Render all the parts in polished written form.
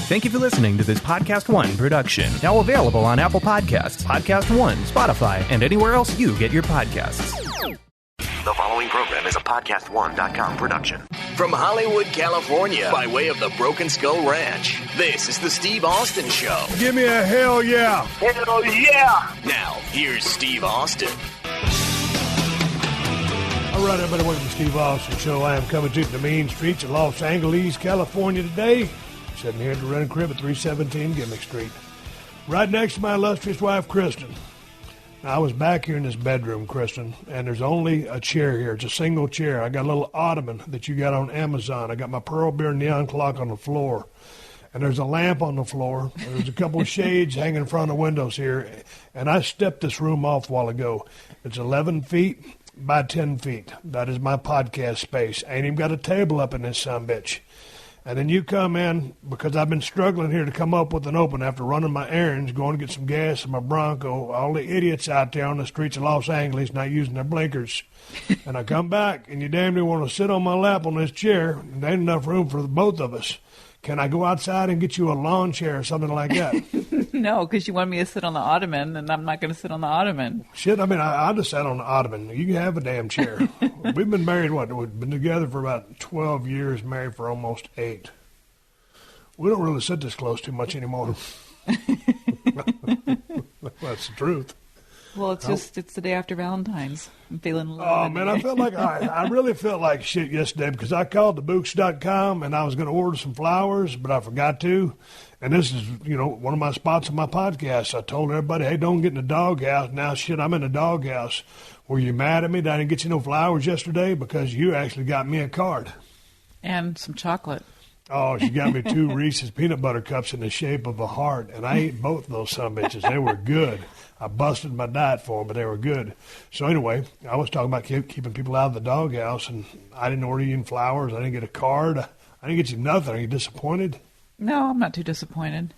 Thank you for listening to this PodcastOne production. Now available on Apple Podcasts, PodcastOne, Spotify, and anywhere else you get your podcasts. The following program is a PodcastOne.com production. From Hollywood, California, by way of the Broken Skull Ranch, this is the Steve Austin Show. Give me a hell yeah. Hell yeah. Now, here's Steve Austin. All right, everybody, welcome to the Steve Austin Show. I am coming to the mean streets of Los Angeles, California today. Sitting here at the rental crib at 317 Gimmick Street. Right next to my illustrious wife, Kristen. Now, I was back here in this bedroom, Kristen, and there's only a chair here. It's a single chair. I got a little ottoman that you got on Amazon. I got my Pearl Beer neon clock on the floor. And there's a lamp on the floor. There's a couple of shades hanging in front of the windows here. And I stepped this room off a while ago. It's 11 feet by 10 feet. That is my podcast space. I ain't even got a table up in this sumbitch. And then you come in, because I've been struggling here to come up with an open after running my errands, going to get some gas in my Bronco, all the idiots out there on the streets of Los Angeles not using their blinkers. And I come back, and you damn near want to sit on my lap on this chair, and there ain't enough room for the both of us. Can I go outside and get you a lawn chair or something like that? No, because you want me to sit on the ottoman, and I'm not going to sit on the ottoman. Shit, I mean, I just sat on the ottoman. You can have a damn chair. We've been married, we've been together for about 12 years, married for almost 8. We don't really sit this close too much anymore. That's the truth. Well, it's the day after Valentine's. I'm feeling low. Oh, man, I really felt like shit yesterday because I called thebooks.com and I was going to order some flowers, but I forgot to. And this is, one of my spots on my podcast. I told everybody, hey, don't get in the doghouse. Now, shit, I'm in the doghouse. Were you mad at me that I didn't get you no flowers yesterday? Because you actually got me a card. And some chocolate. Oh, she got me 2 Reese's peanut butter cups in the shape of a heart, and I ate both of those sumbitches. They were good. I busted my diet for them, but they were good. So anyway, I was talking about keeping people out of the doghouse, and I didn't order you any flowers. I didn't get a card. I didn't get you nothing. Are you disappointed? No, I'm not too disappointed.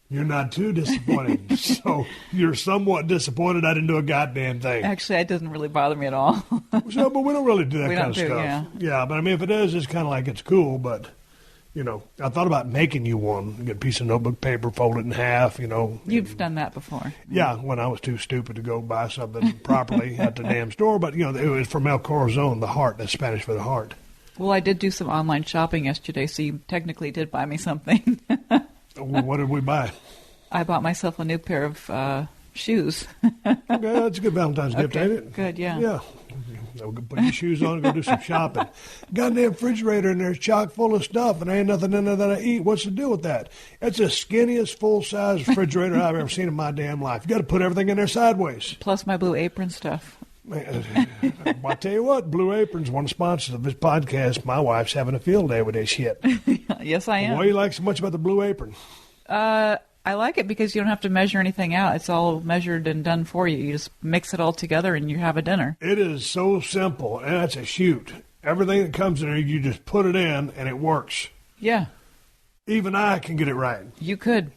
You're not too disappointed. So you're somewhat disappointed I didn't do a goddamn thing. Actually, it doesn't really bother me at all. So, but we don't really do that kind of stuff. Yeah. Yeah, but I mean, if it is, it's kind of like it's cool, but... I thought about making you one. Get a piece of notebook paper, fold it in half, You've done that before. Yeah, when I was too stupid to go buy something properly at the damn store. But, it was from El Corazon, the heart. That's Spanish for the heart. Well, I did do some online shopping yesterday, so you technically did buy me something. Well, what did we buy? I bought myself a new pair of shoes. Okay, that's a good Valentine's gift, ain't it? Good, yeah. Yeah. Put your shoes on and go do some shopping. Goddamn refrigerator in there is chock full of stuff, and there ain't nothing in there that I eat. What's the deal with that? It's the skinniest full-size refrigerator I've ever seen in my damn life. You got to put everything in there sideways. Plus my Blue Apron stuff. I tell you what, Blue Apron's one of the sponsors of this podcast. My wife's having a field day with this shit. Yes, I am. What do you like so much about the Blue Apron? I like it because you don't have to measure anything out. It's all measured and done for you. You just mix it all together and you have a dinner. It is so simple, and that's a shoot. Everything that comes in there, you just put it in, and it works. Yeah. Even I can get it right. You could.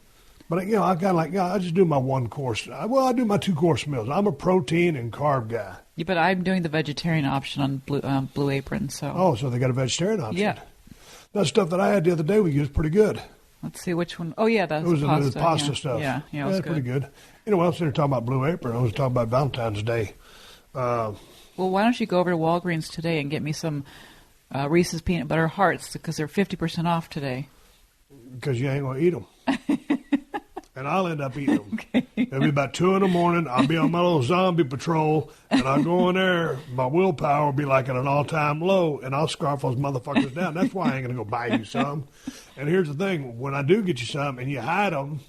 But, I kind of I just do my one course. Well, I do my 2-course meals. I'm a protein and carb guy. Yeah, but I'm doing the vegetarian option on Blue Apron. So they got a vegetarian option. Yeah. That stuff that I had the other day we used pretty good. Let's see which one. Oh, yeah, that's pasta. It was pasta yeah. stuff. Yeah, it was good. Pretty good. I was sitting there talking about Blue Apron. I was talking about Valentine's Day. Well, why don't you go over to Walgreens today and get me some Reese's Peanut Butter Hearts because they're 50% off today. Because you ain't going to eat them. And I'll end up eating them. Okay. It'll be about 2 in the morning. I'll be on my little zombie patrol, and I'll go in there. My willpower will be like at an all-time low, and I'll scarf those motherfuckers down. That's why I ain't going to go buy you some. And here's the thing. When I do get you some and you hide them,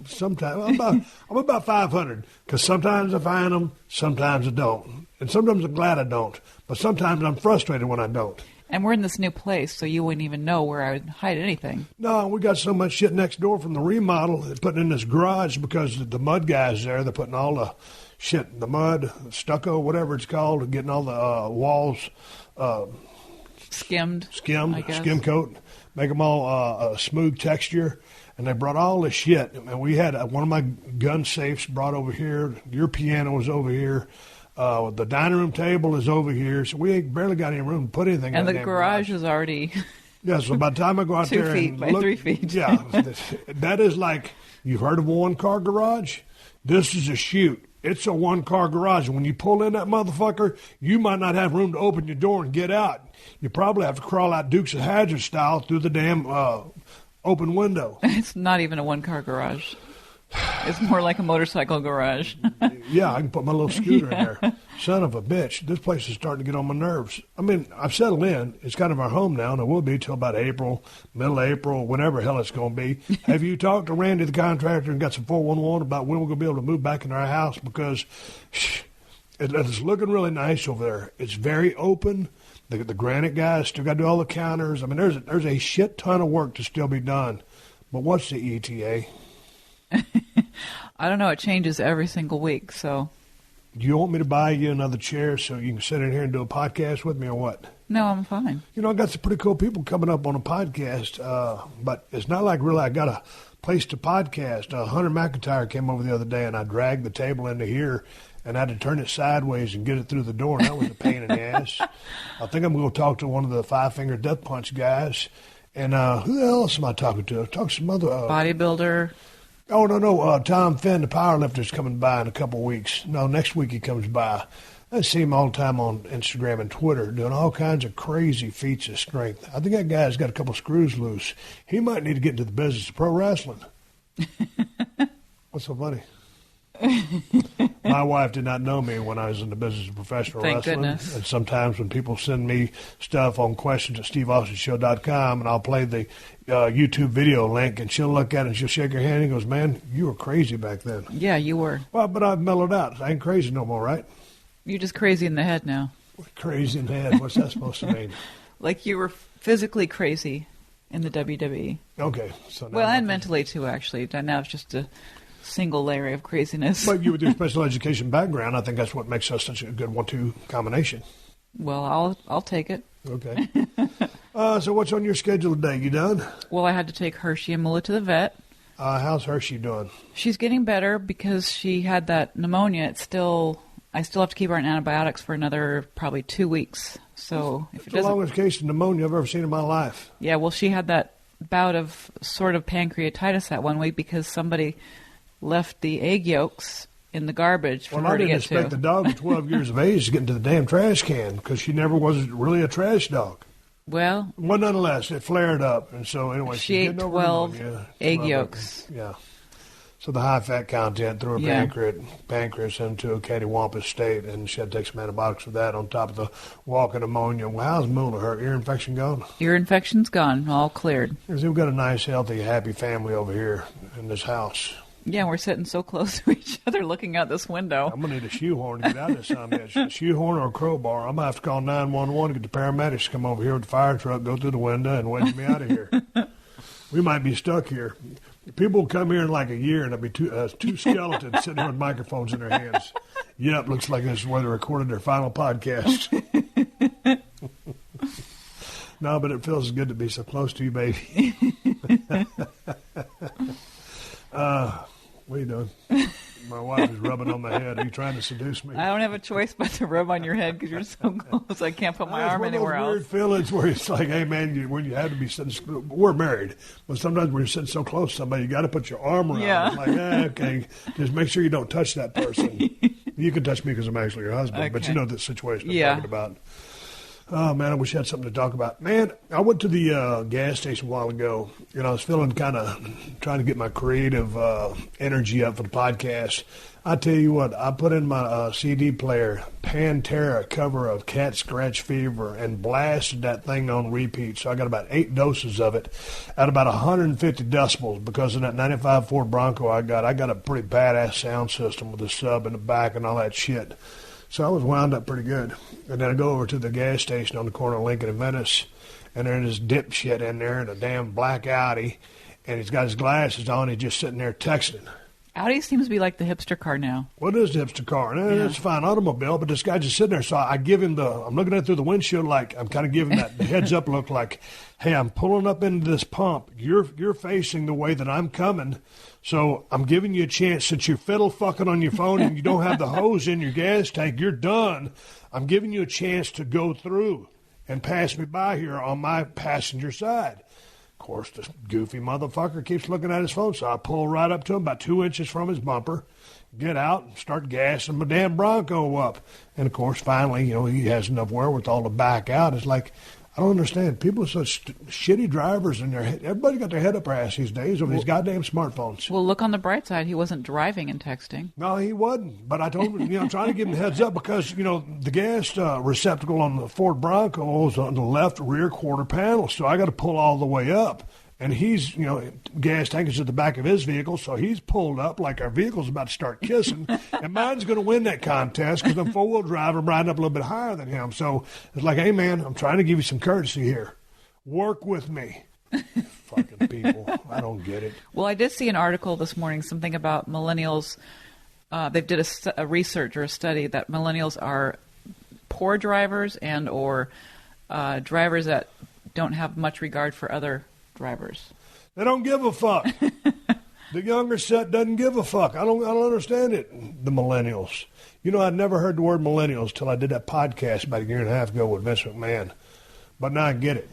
sometimes I'm about 500 because sometimes I find them, sometimes I don't. And sometimes I'm glad I don't. But sometimes I'm frustrated when I don't. And we're in this new place, so you wouldn't even know where I would hide anything. No, we got so much shit next door from the remodel. They're putting in this garage because the mud guys there, they're putting all the shit, the mud, stucco, whatever it's called, getting all the walls skimmed, skim coat, make them all a smooth texture. And they brought all this shit. And we had one of my gun safes brought over here. Your piano was over here. The dining room table is over here, so we ain't barely got any room to put anything in and the garage is already Yeah, so by the time I go out 2 there feet and by look, 3 feet. Yeah, that is like, you've heard of a one-car garage? This is a chute. It's a one-car garage. And when you pull in that motherfucker, you might not have room to open your door and get out. You probably have to crawl out Dukes of Hazzard style through the damn open window. It's not even a one-car garage. It's more like a motorcycle garage. Yeah, I can put my little scooter in there. Son of a bitch. This place is starting to get on my nerves. I mean, I've settled in. It's kind of our home now, and it will be till about April, middle of April, whenever hell it's going to be. Have you talked to Randy, the contractor, and got some 411 about when we're going to be able to move back into our house? Because it's looking really nice over there. It's very open. The granite guys still got to do all the counters. I mean, there's a shit ton of work to still be done. But what's the ETA? I don't know. It changes every single week, so. Do you want me to buy you another chair so you can sit in here and do a podcast with me or what? No, I'm fine. You know, I got some pretty cool people coming up on a podcast, but it's not like really I got a place to podcast. Hunter McIntyre came over the other day, and I dragged the table into here and I had to turn it sideways and get it through the door, and that was a pain in the ass. I think I'm going to talk to one of the Five-Finger Death Punch guys. And who else am I talking to? I talked to some other... bodybuilder. Oh, no. Tom Finn, the powerlifter's coming by in a couple of weeks. No, next week he comes by. I see him all the time on Instagram and Twitter doing all kinds of crazy feats of strength. I think that guy's got a couple screws loose. He might need to get into the business of pro wrestling. What's so funny? My wife did not know me when I was in the business of professional wrestling. Goodness. And sometimes when people send me stuff on questions at SteveAustinShow.com, and I'll play the YouTube video link, and she'll look at it and she'll shake her hand and goes, "Man, you were crazy back then." Yeah, you were. Well, but I've mellowed out. I ain't crazy no more, right? You're just crazy in the head now. Crazy in the head. What's that supposed to mean? Like you were physically crazy in the WWE. Okay. So now and mentally too, actually. Now it's just a single layer of craziness. But you with your special education background, I think that's what makes us such a good 1-2 combination. Well, I'll take it. Okay. So what's on your schedule today? You done? Well, I had to take Hershey and Mula to the vet. How's Hershey doing? She's getting better because she had that pneumonia. I still have to keep her on antibiotics for another probably 2 weeks. So if it's the longest case of pneumonia I've ever seen in my life. Yeah, well, she had that bout of sort of pancreatitis that one week because somebody left the egg yolks in the garbage for her to get to. I didn't expect the dog at 12 years of age to get into the damn trash can because she never was really a trash dog. Well, nonetheless, it flared up. And so, anyway, she ate 12 egg yolks. Yeah. So the high-fat content threw her pancreas into a cattywampus state, and she had to take some antibiotics for that on top of the walking pneumonia. Well, how's Mula? Her ear infection gone? Ear infection's gone. All cleared. We've got a nice, healthy, happy family over here in this house. Yeah, we're sitting so close to each other looking out this window. I'm going to need a shoehorn to get out of this son bitch. A shoehorn or a crowbar. I'm going to have to call 911 to get the paramedics to come over here with the fire truck, go through the window, and wedge me out of here. We might be stuck here. People will come here in like a year, and there'll be two skeletons sitting here with microphones in their hands. Yep, looks like this is where they recorded their final podcast. No, but it feels good to be so close to you, baby. What are you doing? My wife is rubbing on my head. Are you trying to seduce me? I don't have a choice but to rub on your head because you're so close. I can't put my arm anywhere else. Weird feelings where it's like, hey, man, when you have to be sitting, we're married, but sometimes when you're sitting so close to somebody, you got to put your arm around. Yeah. It's like, okay, just make sure you don't touch that person. You can touch me because I'm actually your husband, okay. But you know the situation I'm talking about. Oh, man, I wish I had something to talk about. Man, I went to the gas station a while ago, and I was feeling kind of trying to get my creative energy up for the podcast. I tell you what, I put in my CD player, Pantera cover of Cat Scratch Fever, and blasted that thing on repeat. So I got about 8 doses of it at about 150 decibels because of that 95 Ford Bronco I got. I got a pretty badass sound system with a sub in the back and all that shit. So I was wound up pretty good. And then I go over to the gas station on the corner of Lincoln and Venice, and there's this dipshit in there in a damn black Audi, and he's got his glasses on. He's just sitting there texting. Audi seems to be like the hipster car now. What is the hipster car? It's a fine automobile, but this guy just sitting there. So I give him I'm looking at it through the windshield like I'm kind of giving that heads up look like, hey, I'm pulling up into this pump. You're facing the way that I'm coming. So I'm giving you a chance since you're fiddle fucking on your phone and you don't have the hose in your gas tank. You're done. I'm giving you a chance to go through. and passed me by here on my passenger side. Of course, this goofy motherfucker keeps looking at his phone, so I pull right up to him about 2 inches from his bumper, get out, and start gassing my damn Bronco up. And, of course, finally, he has enough wherewithal to back out. It's like, I don't understand. People are such shitty drivers, and everybody got their head up their ass these days over these goddamn smartphones. Well, look on the bright side. He wasn't driving and texting. No, he wasn't. But I told him, I'm trying to give him a heads up because, the gas receptacle on the Ford Bronco is on the left rear quarter panel, so I got to pull all the way up. And he's, gas tank is at the back of his vehicle, so he's pulled up like our vehicle's about to start kissing. And mine's going to win that contest because I'm four-wheel drive. I'm riding up a little bit higher than him. So it's like, hey, man, I'm trying to give you some courtesy here. Work with me. Fucking people. I don't get it. Well, I did see an article this morning, something about millennials. They did a research or a study that millennials are poor drivers and or drivers that don't have much regard for other drivers. They don't give a fuck. The younger set doesn't give a fuck. I don't understand it. The millennials. I'd never heard the word millennials till I did that podcast about a year and a half ago with Vince McMahon. But now I get it.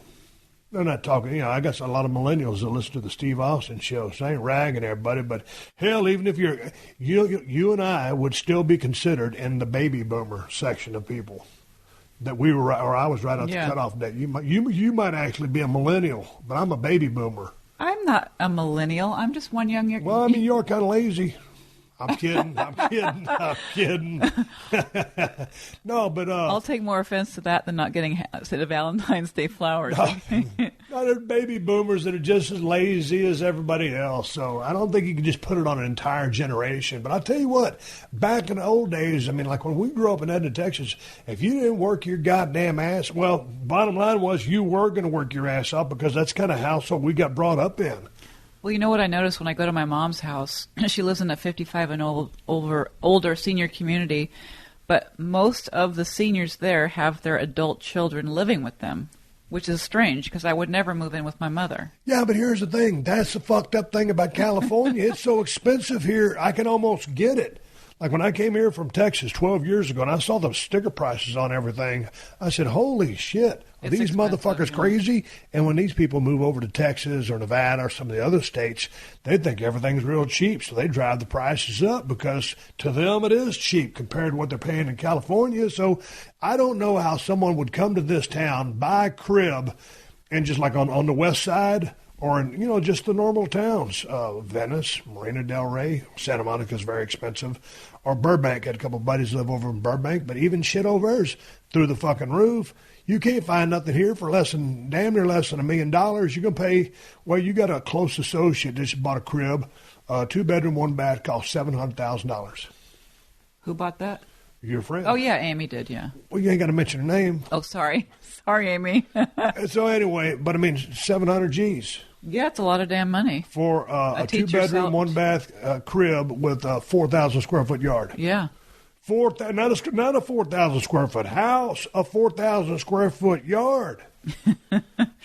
They're not talking. I got a lot of millennials that listen to the Steve Austin show. So I ain't ragging everybody, but hell, even if you and I would still be considered in the baby boomer section of people. That we were, or I was right on the cutoff date. You might actually be a millennial, but I'm a baby boomer. I'm not a millennial. I'm just one young. Well, you're kind of lazy. I'm kidding. No, but I'll take more offense to that than not getting the Valentine's Day flowers. No, they're baby boomers that are just as lazy as everybody else. So I don't think you can just put it on an entire generation. But I'll tell you what, back in the old days, like when we grew up in Edna, Texas, if you didn't work your goddamn ass, well, bottom line was you were going to work your ass off because that's kind of household we got brought up in. Well, you know what I noticed when I go to my mom's house? She lives in a 55 and older senior community, but most of the seniors there have their adult children living with them, which is strange because I would never move in with my mother. Yeah, but here's the thing. That's the fucked up thing about California. It's so expensive here, I can almost get it. Like when I came here from Texas 12 years ago and I saw the sticker prices on everything, I said, holy shit, are these motherfuckers crazy? And when these people move over to Texas or Nevada or some of the other states, they think everything's real cheap. So they drive the prices up because to them it is cheap compared to what they're paying in California. So I don't know how someone would come to this town, buy a crib, and just like on the west side, or in, just the normal towns, Venice, Marina del Rey, Santa Monica is very expensive, or Burbank. Had a couple of buddies live over in Burbank, but even shit over there's through the fucking roof. You can't find nothing here for damn near less than $1 million. You're going to pay, well, you got a close associate that just bought a crib, 2-bedroom, 1-bath, cost $700,000. Who bought that? Your friend. Oh, yeah, Amy did, yeah. Well, you ain't got to mention her name. Oh, sorry. Sorry, Amy. So anyway, but 700 G's. Yeah, it's a lot of damn money. For a 2-bedroom, 1-bath crib with a 4,000 square foot yard. Yeah. Not a 4,000 square foot house, a 4,000 square foot yard.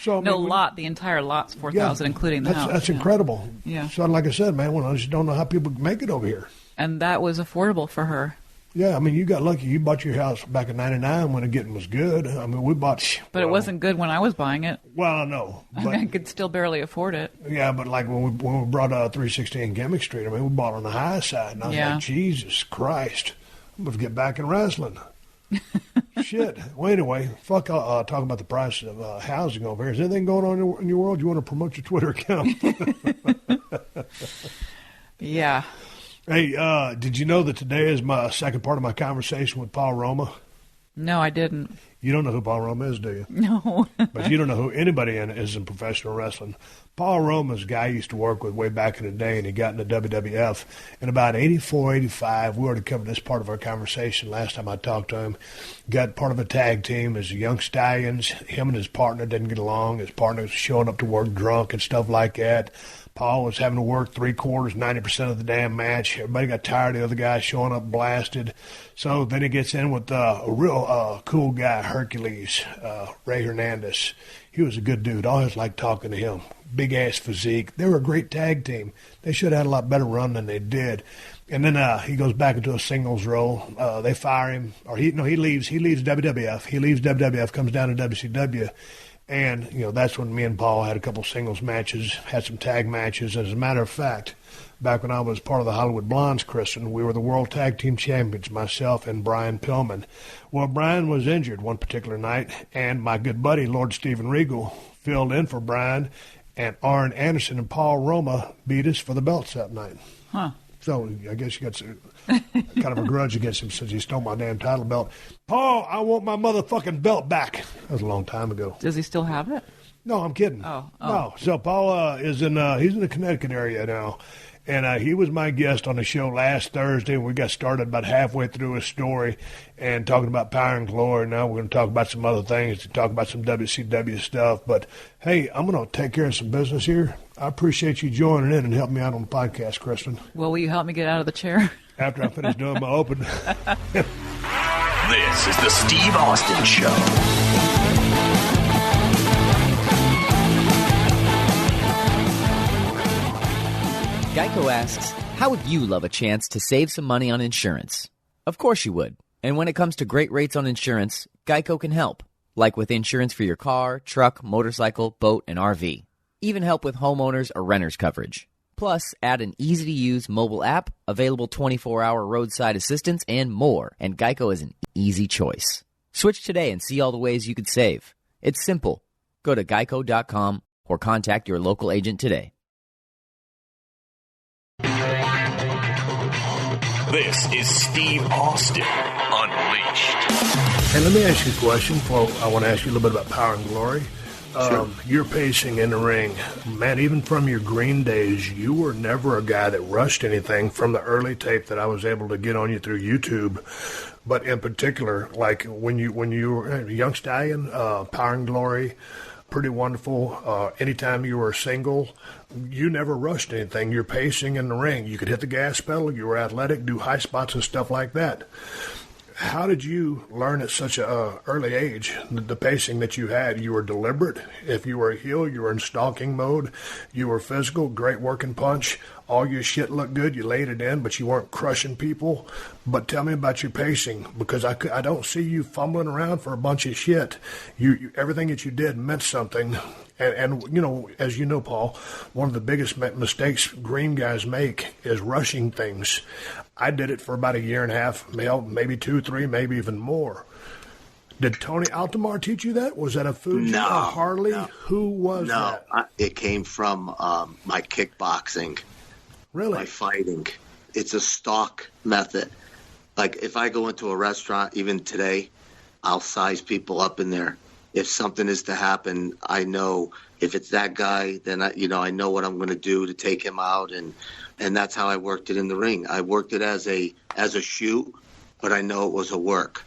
So the entire lot's 4,000, including the house. That's incredible. Yeah. So like I said, man, I just don't know how people make it over here. And that was affordable for her. Yeah, you got lucky. You bought your house back in '99 when the getting was good. We bought. But it wasn't good when I was buying it. Well, I know. But, I could still barely afford it. Yeah, but like when we brought 316 Gimmick Street, we bought on the high side, and I was like, Jesus Christ, I'm going to get back in wrestling. Shit. Well, anyway, talk about the price of housing over here. Is anything going on in your world? You want to promote your Twitter account? Yeah. Hey, did you know that today is my second part of my conversation with Paul Roma? No, I didn't. You don't know who Paul Roma is, do you? No. But you don't know who anybody is in professional wrestling. Paul Roma's a guy I used to work with way back in the day, and he got into WWF. In about 84, 85, we already covered this part of our conversation last time I talked to him. Got part of a tag team as the Young Stallions. Him and his partner didn't get along. His partner was showing up to work drunk and stuff like that. Paul was having to work 3/4, 90% of the damn match. Everybody got tired of the other guy showing up blasted. So then he gets in with a real cool guy, Hercules, Ray Hernandez. He was a good dude. I always liked talking to him. Big-ass physique. They were a great tag team. They should have had a lot better run than they did. And then he goes back into a singles role. They fire him. Or he leaves. He leaves WWF. He leaves WWF, comes down to WCW. And, that's when me and Paul had a couple singles matches, had some tag matches. As a matter of fact, back when I was part of the Hollywood Blondes, Kristen, we were the World Tag Team Champions, myself and Brian Pillman. Well, Brian was injured one particular night, and my good buddy, Lord Steven Regal, filled in for Brian, and Arn Anderson and Paul Roma beat us for the belts that night. Huh. So I guess you got kind of a grudge against him since he stole my damn title belt. Paul, I want my motherfucking belt back. That was a long time ago. Does he still have it? No, I'm kidding. Oh. No. So Paul he's in the Connecticut area now. And he was my guest on the show last Thursday. We got started about halfway through his story and talking about Power and Glory. Now we're going to talk about some other things, to talk about some WCW stuff. But, hey, I'm going to take care of some business here. I appreciate you joining in and helping me out on the podcast, Kristen. Well, will you help me get out of the chair? After I finish doing my open. This is the Steve Austin Show. Geico asks, how would you love a chance to save some money on insurance? Of course you would. And when it comes to great rates on insurance, Geico can help. Like with insurance for your car, truck, motorcycle, boat, and RV. Even help with homeowners or renters coverage. Plus, add an easy-to-use mobile app, available 24-hour roadside assistance, and more. And Geico is an easy choice. Switch today and see all the ways you could save. It's simple. Go to geico.com or contact your local agent today. This is Steve Austin Unleashed. Hey, let me ask you a question. Well, I want to ask you a little bit about Power and Glory. Sure. Your pacing in the ring, man, even from your green days, you were never a guy that rushed anything from the early tape that I was able to get on you through YouTube. But in particular, like when you were a young stallion, Power and Glory, Pretty Wonderful, anytime you were single, you never rushed anything. Your pacing in the ring, you could hit the gas pedal, you were athletic, do high spots and stuff like that. How did you learn at such an early age the pacing that you had? You were deliberate. If you were a heel, you were in stalking mode. You were physical, great working punch. All your shit looked good. You laid it in, but you weren't crushing people. But tell me about your pacing, because I don't see you fumbling around for a bunch of shit. You everything that you did meant something. And as you know, Paul, one of the biggest mistakes green guys make is rushing things. I did it for about a year and a half, maybe 2, 3, maybe even more. Did Tony Altomar teach you that? Was that a Fuji, a Harley? No. Who was that? It came from my kickboxing. Really? My fighting. It's a stalk method. Like if I go into a restaurant, even today, I'll size people up in there. If something is to happen, I know if it's that guy, then I know what I'm going to do to take him out, and that's how I worked it in the ring. I worked it as a shoot, but I know it was a work,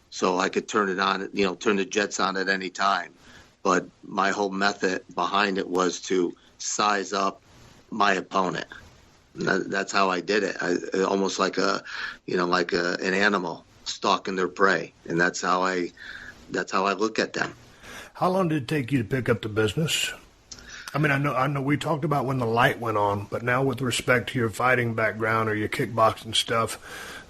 so I could turn it on, turn the jets on at any time. But my whole method behind it was to size up my opponent. That's how I did it. Almost like an animal stalking their prey, and that's how I look at them. How long did it take you to pick up the business? I mean, I know we talked about when the light went on, but now with respect to your fighting background or your kickboxing stuff,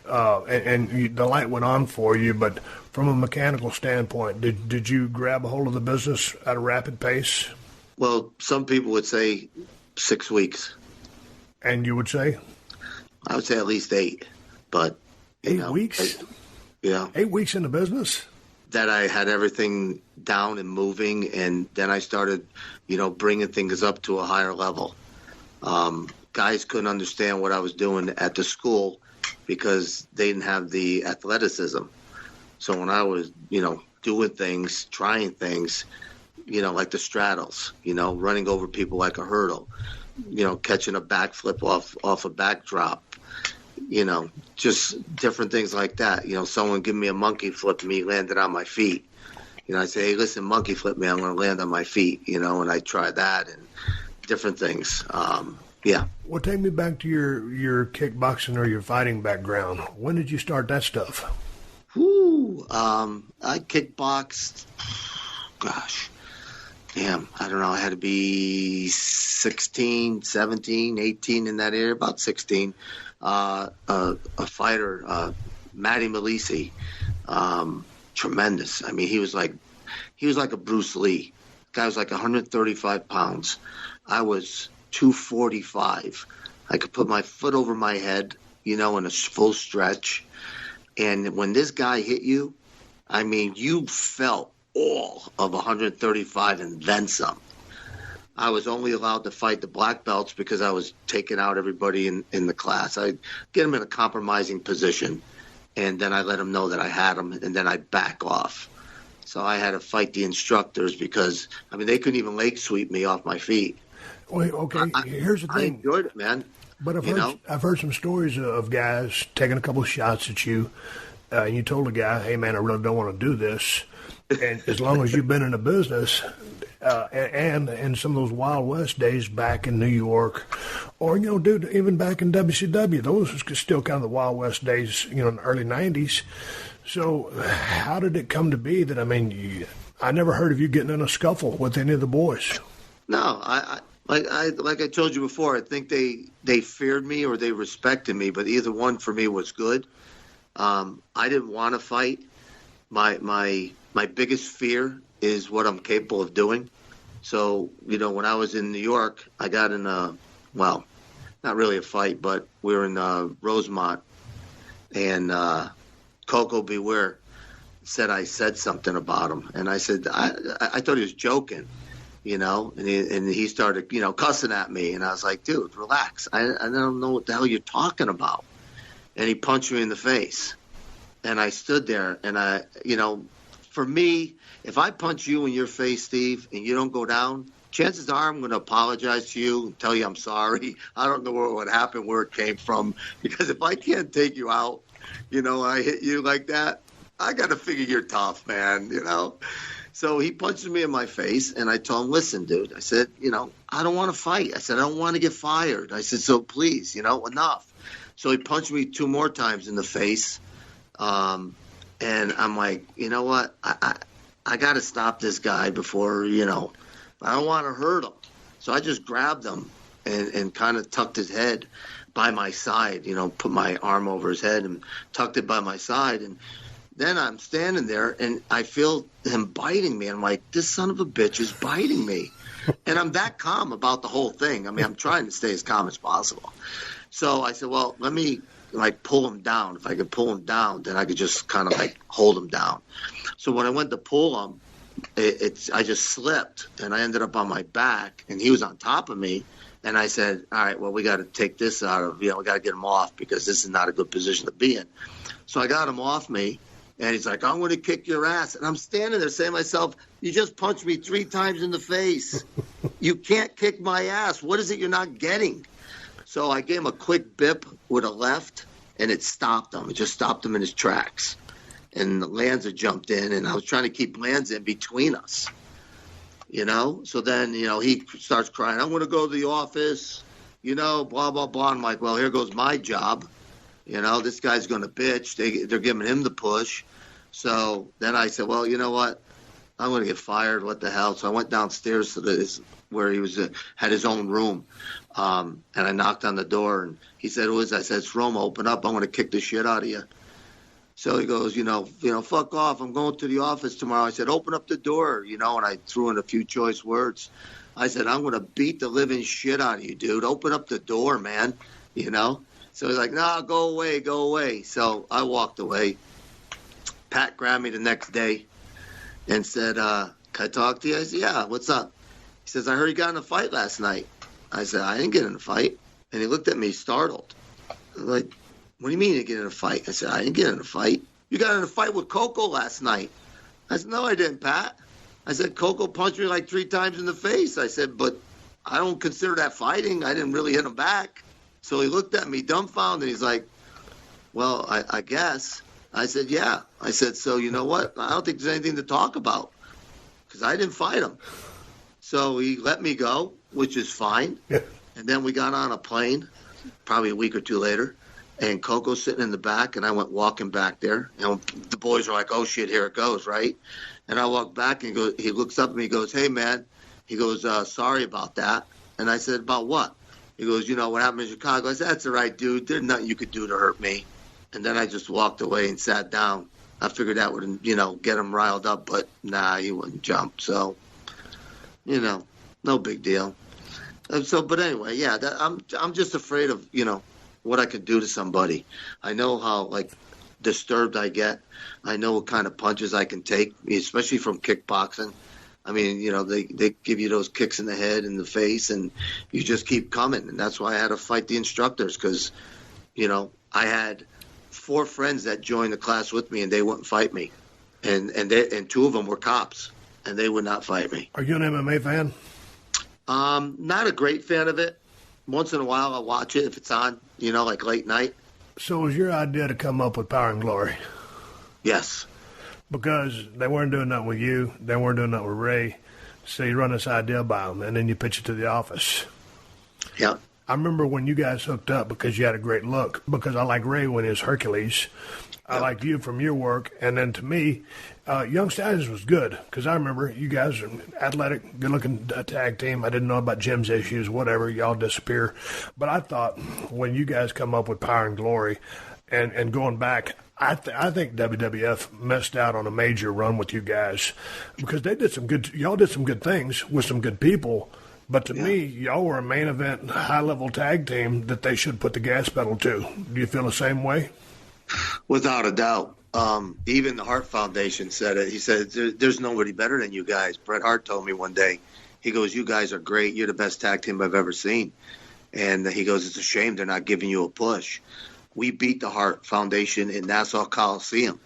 the light went on for you, but from a mechanical standpoint, did you grab a hold of the business at a rapid pace? Well, some people would say 6 weeks. And you would say? I would say at least 8, but 8 weeks? Yeah. 8 weeks in the business? That I had everything down and moving, and then I started, bringing things up to a higher level. Guys couldn't understand what I was doing at the school because they didn't have the athleticism. So when I was, doing things, trying things, like the straddles, running over people like a hurdle, catching a backflip off a backdrop, just different things like that. Someone give me a monkey flip and me landed on my feet. I say, hey, listen, monkey flip me, I'm going to land on my feet, and I try that. different things. Yeah. Well, take me back to your kickboxing or your fighting background. When did you start that stuff? I kickboxed, gosh, damn, I don't know. I had to be 16, 17, 18 in that area, about 16. A fighter, Matty Malisi, tremendous. I mean, he was like a Bruce Lee. The guy was like 135 pounds. I was 245. I could put my foot over my head, in a full stretch. And when this guy hit you, I mean, you felt all of 135 and then some. I was only allowed to fight the black belts because I was taking out everybody in the class. I'd get them in a compromising position, and then I let them know that I had them, and then I'd back off. So I had to fight the instructors because, I mean, they couldn't even leg sweep me off my feet. Wait, okay, here's the thing. I enjoyed it, man. But I've heard some stories of guys taking a couple of shots at you, and you told the guy, hey, man, I really don't want to do this. And as long as you've been in the business, and in some of those Wild West days back in New York, or, dude, even back in WCW, those were still kind of the Wild West days, in the early 90s. So how did it come to be that, I never heard of you getting in a scuffle with any of the boys? No, like I told you before, I think they feared me or they respected me, but either one for me was good. I didn't want to fight. My biggest fear is what I'm capable of doing. So, when I was in New York, I got in not really a fight, but we were in Rosemont, and Coco Beware said I said something about him, and I said I thought he was joking. And he started, cussing at me. And I was like, dude, relax. I don't know what the hell you're talking about. And he punched me in the face. And I stood there and for me, if I punch you in your face, Steve, and you don't go down, chances are I'm going to apologize to you and tell you I'm sorry. I don't know what happened, where it came from. Because if I can't take you out, I hit you like that, I got to figure you're tough, man, So he punched me in my face, and I told him, listen, dude, I said, I don't want to fight. I said, I don't want to get fired. I said, so please, enough. So he punched me 2 more times in the face. And I'm like, you know what? I got to stop this guy before, I don't want to hurt him. So I just grabbed him and kind of tucked his head by my side, put my arm over his head and tucked it by my side. And then I'm standing there, and I feel him biting me. I'm like, this son of a bitch is biting me. And I'm that calm about the whole thing. I'm trying to stay as calm as possible. So I said, well, let me, pull him down. If I could pull him down, then I could just kind of, hold him down. So when I went to pull him, I just slipped, and I ended up on my back, and he was on top of me. And I said, all right, well, we got to take this out of, we got to get him off because this is not a good position to be in. So I got him off me. And he's like, I'm going to kick your ass. And I'm standing there saying to myself, you just punched me 3 times in the face. You can't kick my ass. What is it you're not getting? So I gave him a quick bip with a left, and it stopped him. It just stopped him in his tracks. And Lanza jumped in, and I was trying to keep Lanza in between us. So then, he starts crying, I'm going to go to the office, blah, blah, blah. I'm like, well, here goes my job. This guy's going to bitch. They're giving him the push. So then I said, well, you know what? I'm going to get fired. What the hell? So I went downstairs to where he was had his own room. And I knocked on the door, and he said, who is that? I said, it's Roma. Open up. I'm going to kick the shit out of you. So he goes, fuck off. I'm going to the office tomorrow. I said, open up the door, and I threw in a few choice words. I said, I'm going to beat the living shit out of you, dude. Open up the door, man, So he's like, no, go away. So I walked away. Pat grabbed me the next day and said, can I talk to you? I said, yeah, what's up? He says, I heard you got in a fight last night. I said, I didn't get in a fight. And he looked at me startled. I'm like, what do you mean you get in a fight? I said, I didn't get in a fight. You got in a fight with Coco last night. I said, no, I didn't, Pat. I said, Coco punched me 3 times in the face. I said, but I don't consider that fighting. I didn't really hit him back. So he looked at me dumbfounded. He's like, well, I guess. I said, yeah. I said, so you know what? I don't think there's anything to talk about because I didn't fight him. So he let me go. which is fine. Yeah. And then we got on a plane, probably a week or two later, and Coco's sitting in the back, and I went walking back there. And the boys are like, "Oh shit, here it goes," right? And I walk back, and he looks up at me, he goes, "Hey man," he goes, "Sorry about that." And I said, "About what?" He goes, "You know what happened in Chicago?" I said, "That's all right, dude. There's nothing you could do to hurt me." And then I just walked away and sat down. I figured that would, get him riled up, but nah, he wouldn't jump. So, no big deal. But anyway, yeah, I'm just afraid of, what I could do to somebody. I know how, disturbed I get. I know what kind of punches I can take, especially from kickboxing. I mean, they give you those kicks in the head and the face, and you just keep coming. And that's why I had to fight the instructors because, I had 4 friends that joined the class with me, and they wouldn't fight me. And 2 of them were cops, and they would not fight me. Are you an MMA fan? Not a great fan of it. Once in a while, I'll watch it if it's on, like late night. So was your idea to come up with Power and Glory? Yes. Because they weren't doing nothing with you. They weren't doing nothing with Ray. So you run this idea by them, and then you pitch it to the office. Yeah. I remember when you guys hooked up because you had a great look. Because I like Ray when he was Hercules. I liked you from your work. And then to me, Young Stallions was good. Because I remember you guys are an athletic, good-looking tag team. I didn't know about Jim's issues, whatever. Y'all disappear. But I thought when you guys come up with Power and Glory and going back, I think WWF missed out on a major run with you guys. Because y'all did some good things with some good people. But to me, y'all were a main event, high-level tag team that they should put the gas pedal to. Do you feel the same way? Without a doubt. Even the Hart Foundation said it. He said, there's nobody better than you guys. Bret Hart told me one day, he goes, "You guys are great. You're the best tag team I've ever seen." And he goes, "It's a shame they're not giving you a push." We beat the Hart Foundation in Nassau Coliseum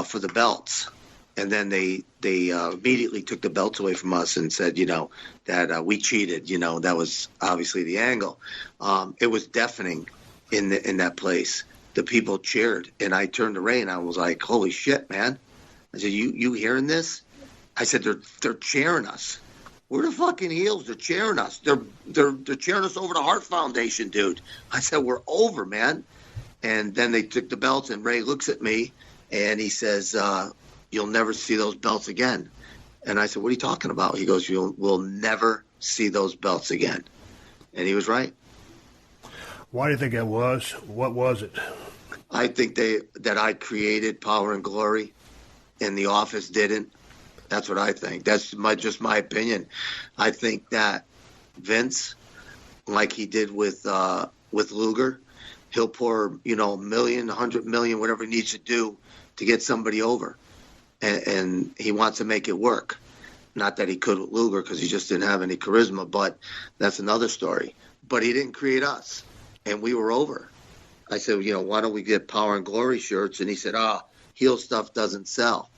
for the belts. And then they immediately took the belts away from us and said, that we cheated. That was obviously the angle. It was deafening in that place. The people cheered, and I turned to Ray and I was like, "Holy shit, man!" I said, "You hearing this?" I said, "They're cheering us. We're the fucking heels. They're cheering us. They're cheering us over the Hart Foundation, dude." I said, "We're over, man." And then they took the belts, and Ray looks at me and he says, "You'll never see those belts again." And I said, "What are you talking about?" He goes, "We'll never see those belts again." And he was right. Why do you think it was? What was it? I think that I created Power and Glory, and the office didn't. That's what I think. That's just my opinion. I think that Vince, like he did with Luger, he'll pour $1 million, $100 million, whatever he needs to do to get somebody over, and he wants to make it work. Not that he could with Luger because he just didn't have any charisma, but that's another story. But he didn't create us, and we were over. I said, why don't we get Power and Glory shirts? And he said, heel stuff doesn't sell.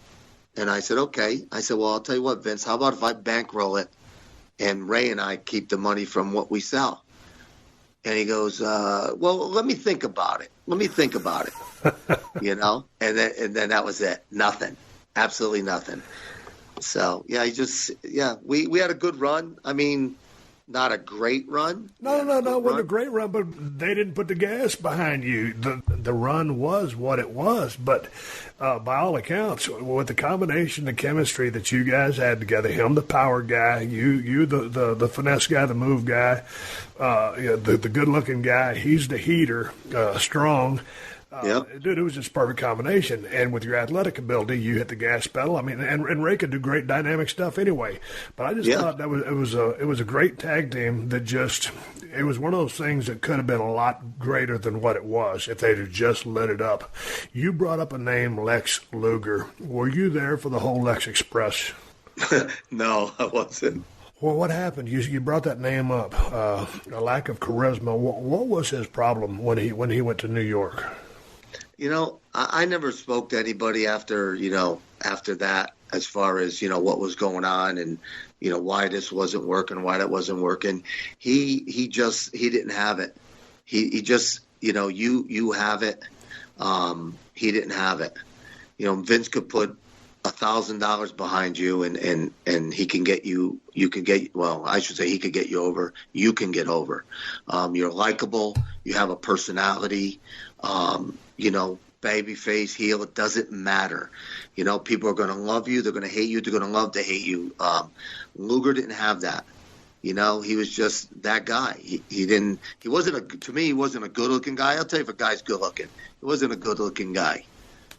And I said, okay. I said, well, I'll tell you what, Vince, how about if I bankroll it and Ray and I keep the money from what we sell? And he goes, well, let me think about it. And then that was it. Nothing. Absolutely nothing. So, we had a good run. I mean, not a great run. No, it wasn't a great run, but they didn't put the gas behind you. The run was what it was, but by all accounts, with the combination, the chemistry that you guys had together, him the power guy, you the finesse guy, the move guy, the good-looking guy, he's the heater, strong. Yep. Dude, it was just a perfect combination. And with your athletic ability, you hit the gas pedal. I mean, and Ray could do great dynamic stuff anyway. But I just thought that it was a great tag team that it was one of those things that could have been a lot greater than what it was if they'd have just lit it up. You brought up a name, Lex Luger. Were you there for the whole Lex Express? No, I wasn't. Well, what happened? You brought that name up. A lack of charisma. What was his problem when he went to New York? I never spoke to anybody after that, as far as, what was going on and, why this wasn't working, why that wasn't working. He didn't have it. He just, you have it. He didn't have it. Vince could put $1,000 behind you, and he can get you. You can get, well, I should say he could get you over. You can get over. You're likable. You have a personality. Baby face, heel, it doesn't matter. People are going to love you. They're going to hate you. They're going to love to hate you. Luger didn't have that. He was just that guy. He wasn't he wasn't a good looking guy. I'll tell you if a guy's good looking. He wasn't a good looking guy.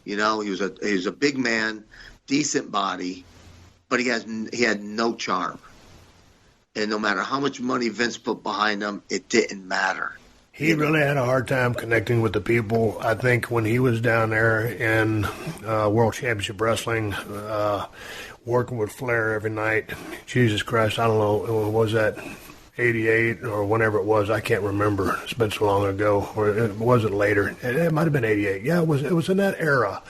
He was a big man, decent body, but he had no charm. And no matter how much money Vince put behind him, it didn't matter. He really had a hard time connecting with the people. I think when he was down there in World Championship Wrestling, working with Flair every night, Jesus Christ, I don't know, was that 88 or whenever it was? I can't remember. It's been so long ago. Or was it later? It might have been 88. Yeah, it was in that era.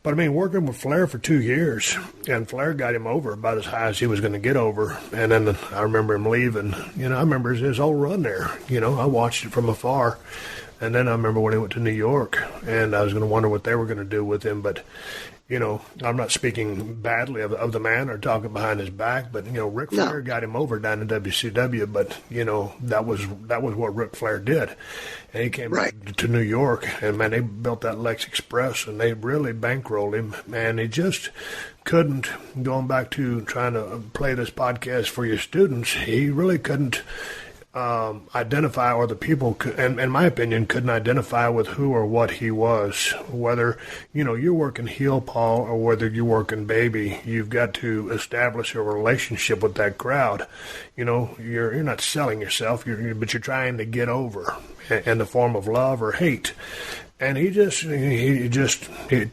But, working with Flair for 2 years, and Flair got him over about as high as he was going to get over. And then I remember him leaving. I remember his whole run there. I watched it from afar. And then I remember when he went to New York, and I was going to wonder what they were going to do with him. But, I'm not speaking badly of the man or talking behind his back, but, Ric Flair got him over down in WCW, but, that was what Ric Flair did. And he came to New York, and, man, they built that Lex Express, and they really bankrolled him. Man, he just couldn't, going back to trying to play this podcast for your students, he really couldn't identify, or the people, in my opinion, couldn't identify with who or what he was. Whether, you're working heel, Paul, or whether you're working baby, you've got to establish a relationship with that crowd. You're not selling yourself, but you're trying to get over in the form of love or hate. And he to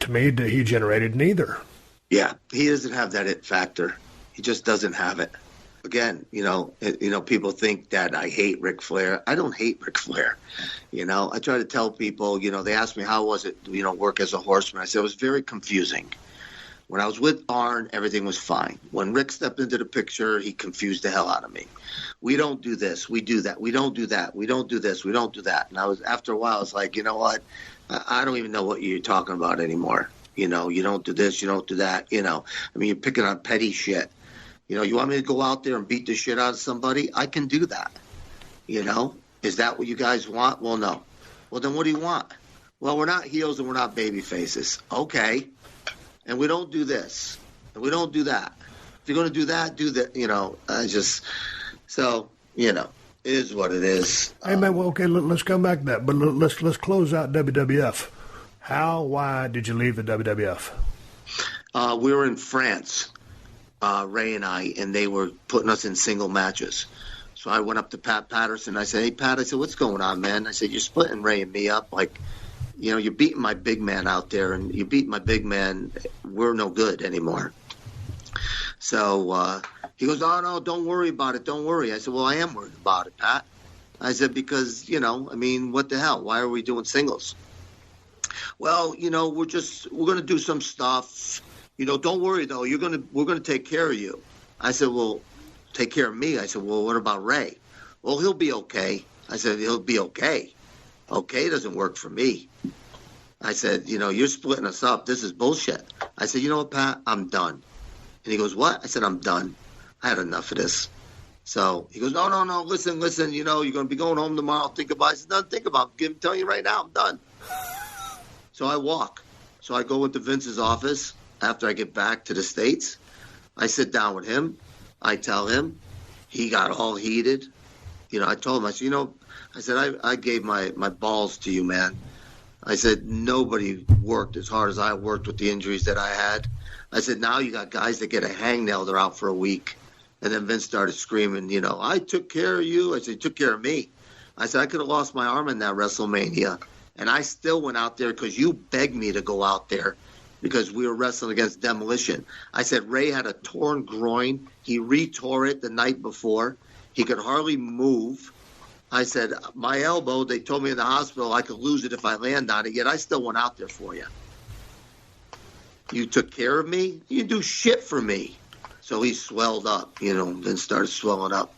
me, he generated neither. Yeah, he doesn't have that it factor. He just doesn't have it. Again, people think that I hate Ric Flair. I don't hate Ric Flair. I try to tell people, they ask me, how was it, work as a horseman? I said, it was very confusing. When I was with Arn, everything was fine. When Rick stepped into the picture, he confused the hell out of me. We don't do this. We do that. We don't do that. We don't do this. We don't do that. And after a while, I was like, you know what? I don't even know what you're talking about anymore. You don't do this. You don't do that. You're picking on petty shit. You want me to go out there and beat the shit out of somebody? I can do that. Is that what you guys want? Well, no. Well, then what do you want? Well, we're not heels and we're not baby faces. Okay. And we don't do this. And we don't do that. If you're going to do that, do that. So, it is what it is. Hey, man, well, okay, let's come back to that. But let's close out WWF. Why did you leave the WWF? We were in France. Ray and I, and they were putting us in single matches. So I went up to Pat Patterson. I said, hey, Pat, what's going on, man? I said, you're splitting Ray and me up. Like, you're beating my big man out there, and you beat my big man. We're no good anymore. So he goes, oh, no, don't worry about it. Don't worry. I said, well, I am worried about it, Pat. I said, because, what the hell? Why are we doing singles? Well, we're going to do some stuff. Don't worry, though. We're gonna take care of you. I said, well, take care of me. I said, well, what about Ray? Well, he'll be okay. I said, he'll be okay. Okay doesn't work for me. I said, you're splitting us up. This is bullshit. I said, you know what, Pat? I'm done. And he goes, what? I said, I'm done. I had enough of this. So he goes, no. Listen. You're gonna be going home tomorrow. Think about it. I said, no, think about it. I'm telling you right now, I'm done. So I walk. So I go into Vince's office. After I get back to the States, I sit down with him. I tell him. He got all heated. I told him, I said, I gave my balls to you, man. I said, nobody worked as hard as I worked with the injuries that I had. I said, now you got guys that get a hangnail, they're out for a week. And then Vince started screaming, I took care of you. I said, you took care of me. I said, I could have lost my arm in that WrestleMania. And I still went out there because you begged me to go out there. Because we were wrestling against Demolition. I said, Ray had a torn groin. He re-tore it the night before. He could hardly move. I said, my elbow, they told me in the hospital I could lose it if I land on it, yet I still went out there for you. You took care of me? You do shit for me. So he swelled up, then started swelling up.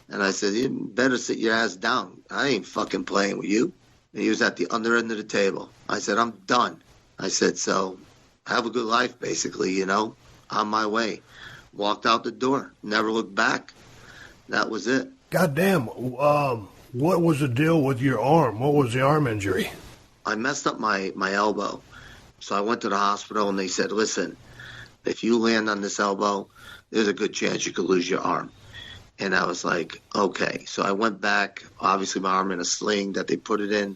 And I said, you better sit your ass down. I ain't fucking playing with you. And he was at the under end of the table. I said, I'm done. I said, so have a good life, basically, you know, on my way. Walked out the door, never looked back. That was it. Goddamn. What was the deal with your arm? What was the arm injury? I messed up my elbow. So I went to the hospital, and they said, listen, if you land on this elbow, there's a good chance you could lose your arm. And I was like, okay. So I went back, obviously my arm in a sling that they put it in.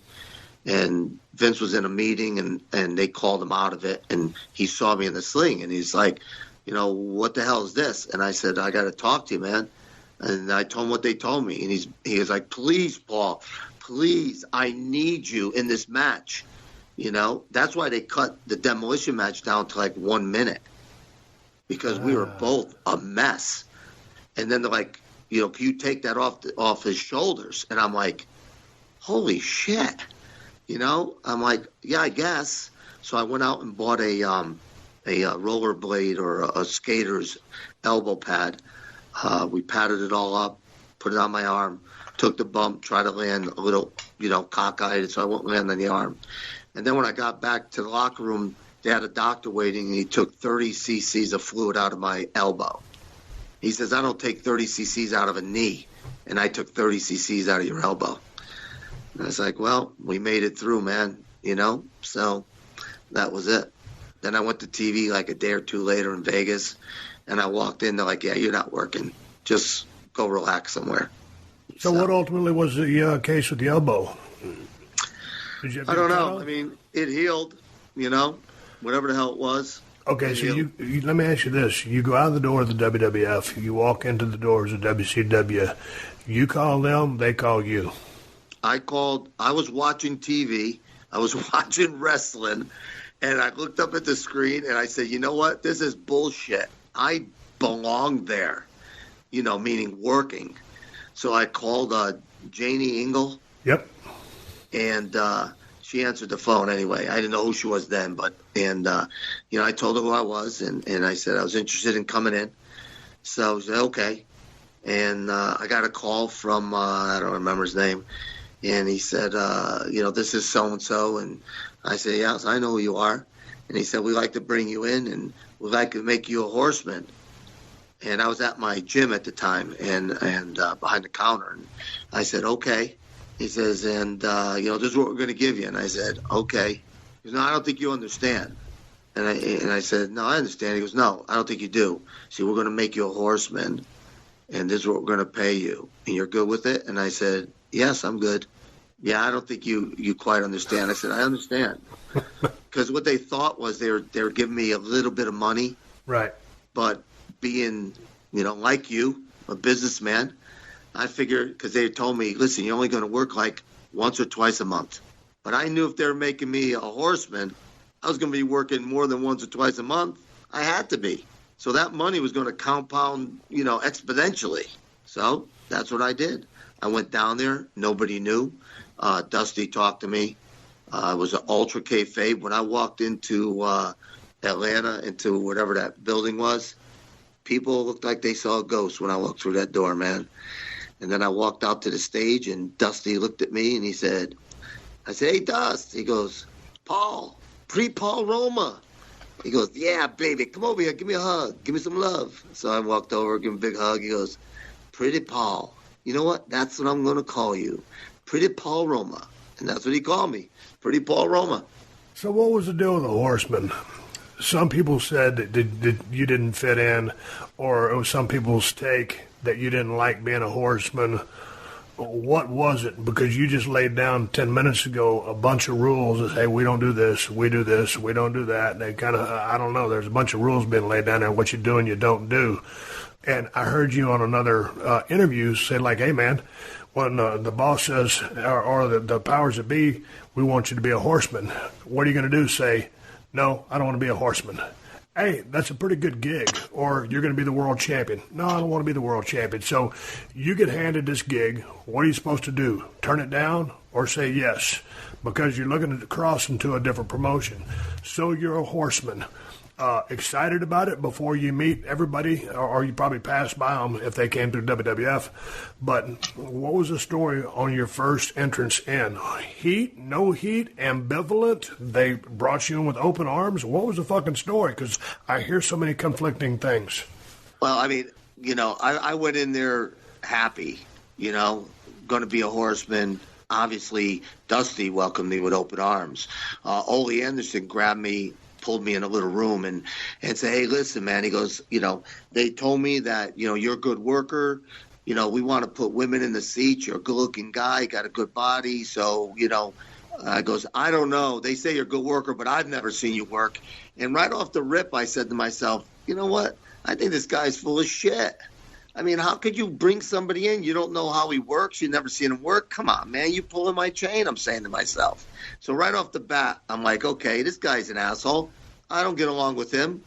And Vince was in a meeting, and they called him out of it. And he saw me in the sling, and he's like, you know, what the hell is this? And I said, I got to talk to you, man. And I told him what they told me. And he was like, please, Paul, please, I need you in this match. You know, that's why they cut the demolition match down to like 1 minute, because we were both a mess. And then they're like, you know, can you take that off his shoulders? And I'm like, holy shit. You know, I'm like, yeah, I guess. So I went out and bought a rollerblade or a skater's elbow pad. We padded it all up, put it on my arm, took the bump, tried to land a little, you know, cockeyed so I wouldn't land on the arm. And then when I got back to the locker room, they had a doctor waiting, and he took 30 cc's of fluid out of my elbow. He says, I don't take 30 cc's out of a knee, and I took 30 cc's out of your elbow. And I was like, well, we made it through, man, you know? So that was it. Then I went to TV like a day or two later in Vegas, and I walked in, they're like, yeah, you're not working. Just go relax somewhere. So what ultimately was the case with the elbow? I don't know. I mean, it healed, you know, whatever the hell it was. Okay, so you let me ask you this. You go out the door of the WWF. You walk into the doors of WCW. You call them, they call you. I was watching TV. I was watching wrestling, and I looked up at the screen, and I said, you know what? This is bullshit. I belong there, you know, meaning working. So I called Janie Engel. Yep. And she answered the phone anyway. I didn't know who she was then, you know, I told her who I was, and I said I was interested in coming in. So she said, okay. And I got a call from, I don't remember his name, and he said, you know, this is so-and-so. And I said, yes, I know who you are. And he said, we'd like to bring you in, and we'd like to make you a horseman. And I was at my gym at the time, and behind the counter. And I said, okay. He says, and, you know, this is what we're going to give you. And I said, okay. He goes, no, I don't think you understand. And I said, no, I understand. He goes, no, I don't think you do. See, we're going to make you a horseman, and this is what we're going to pay you. And you're good with it? And I said, yes, I'm good. Yeah, I don't think you quite understand. I said, I understand. Because what they thought was they were giving me a little bit of money. Right. But being, you know, like you, a businessman, I figured, because they told me, listen, you're only going to work like once or twice a month. But I knew if they were making me a horseman, I was going to be working more than once or twice a month. I had to be. So that money was going to compound, you know, exponentially. So that's what I did. I went down there. Nobody knew. Dusty talked to me. It was an ultra kayfabe. When I walked into Atlanta, into whatever that building was, people looked like they saw a ghost when I walked through that door, man. And then I walked out to the stage, and Dusty looked at me, and he said, I said, hey, Dust. He goes, Paul, pre-Paul Roma. He goes, yeah, baby, come over here. Give me a hug. Give me some love. So I walked over, give him a big hug. He goes, Pretty Paul. You know what? That's what I'm going to call you. Pretty Paul Roma. And that's what he called me. Pretty Paul Roma. So what was the deal with the Horseman? Some people said that you didn't fit in, or it was some people's take that you didn't like being a horseman. What was it? Because you just laid down 10 minutes ago a bunch of rules that say, we don't do this, we do this, we don't do that. And they kind of, I don't know, there's a bunch of rules being laid down there, what you do and you don't do. And I heard you on another interview say, like, hey, man, when the boss says, or the powers that be, we want you to be a horseman, what are you going to do? Say, no, I don't want to be a horseman. Hey, that's a pretty good gig. Or you're going to be the world champion. No, I don't want to be the world champion. So you get handed this gig. What are you supposed to do? Turn it down or say yes? Because you're looking to cross into a different promotion. So you're a horseman. excited about it before you meet everybody, or you probably pass by them if they came through WWF. But what was the story on your first entrance in? Heat, no heat, ambivalent? They brought you in with open arms? What was the fucking story? Because I hear so many conflicting things. Well, I mean, I went in there happy, going to be a horseman. Obviously, Dusty welcomed me with open arms. Ole Anderson grabbed me, pulled me in a little room and said, hey, listen, man, he goes, they told me that, you're a good worker. We want to put women in the seats. You're a good-looking guy. You got a good body. So, I goes, I don't know. They say you're a good worker, but I've never seen you work. And right off the rip, I said to myself, you know what? I think this guy's full of shit. I mean, how could you bring somebody in? You don't know how he works. You've never seen him work. Come on, man. You pulling my chain, I'm saying to myself. So right off the bat, I'm like, okay, this guy's an asshole. I don't get along with him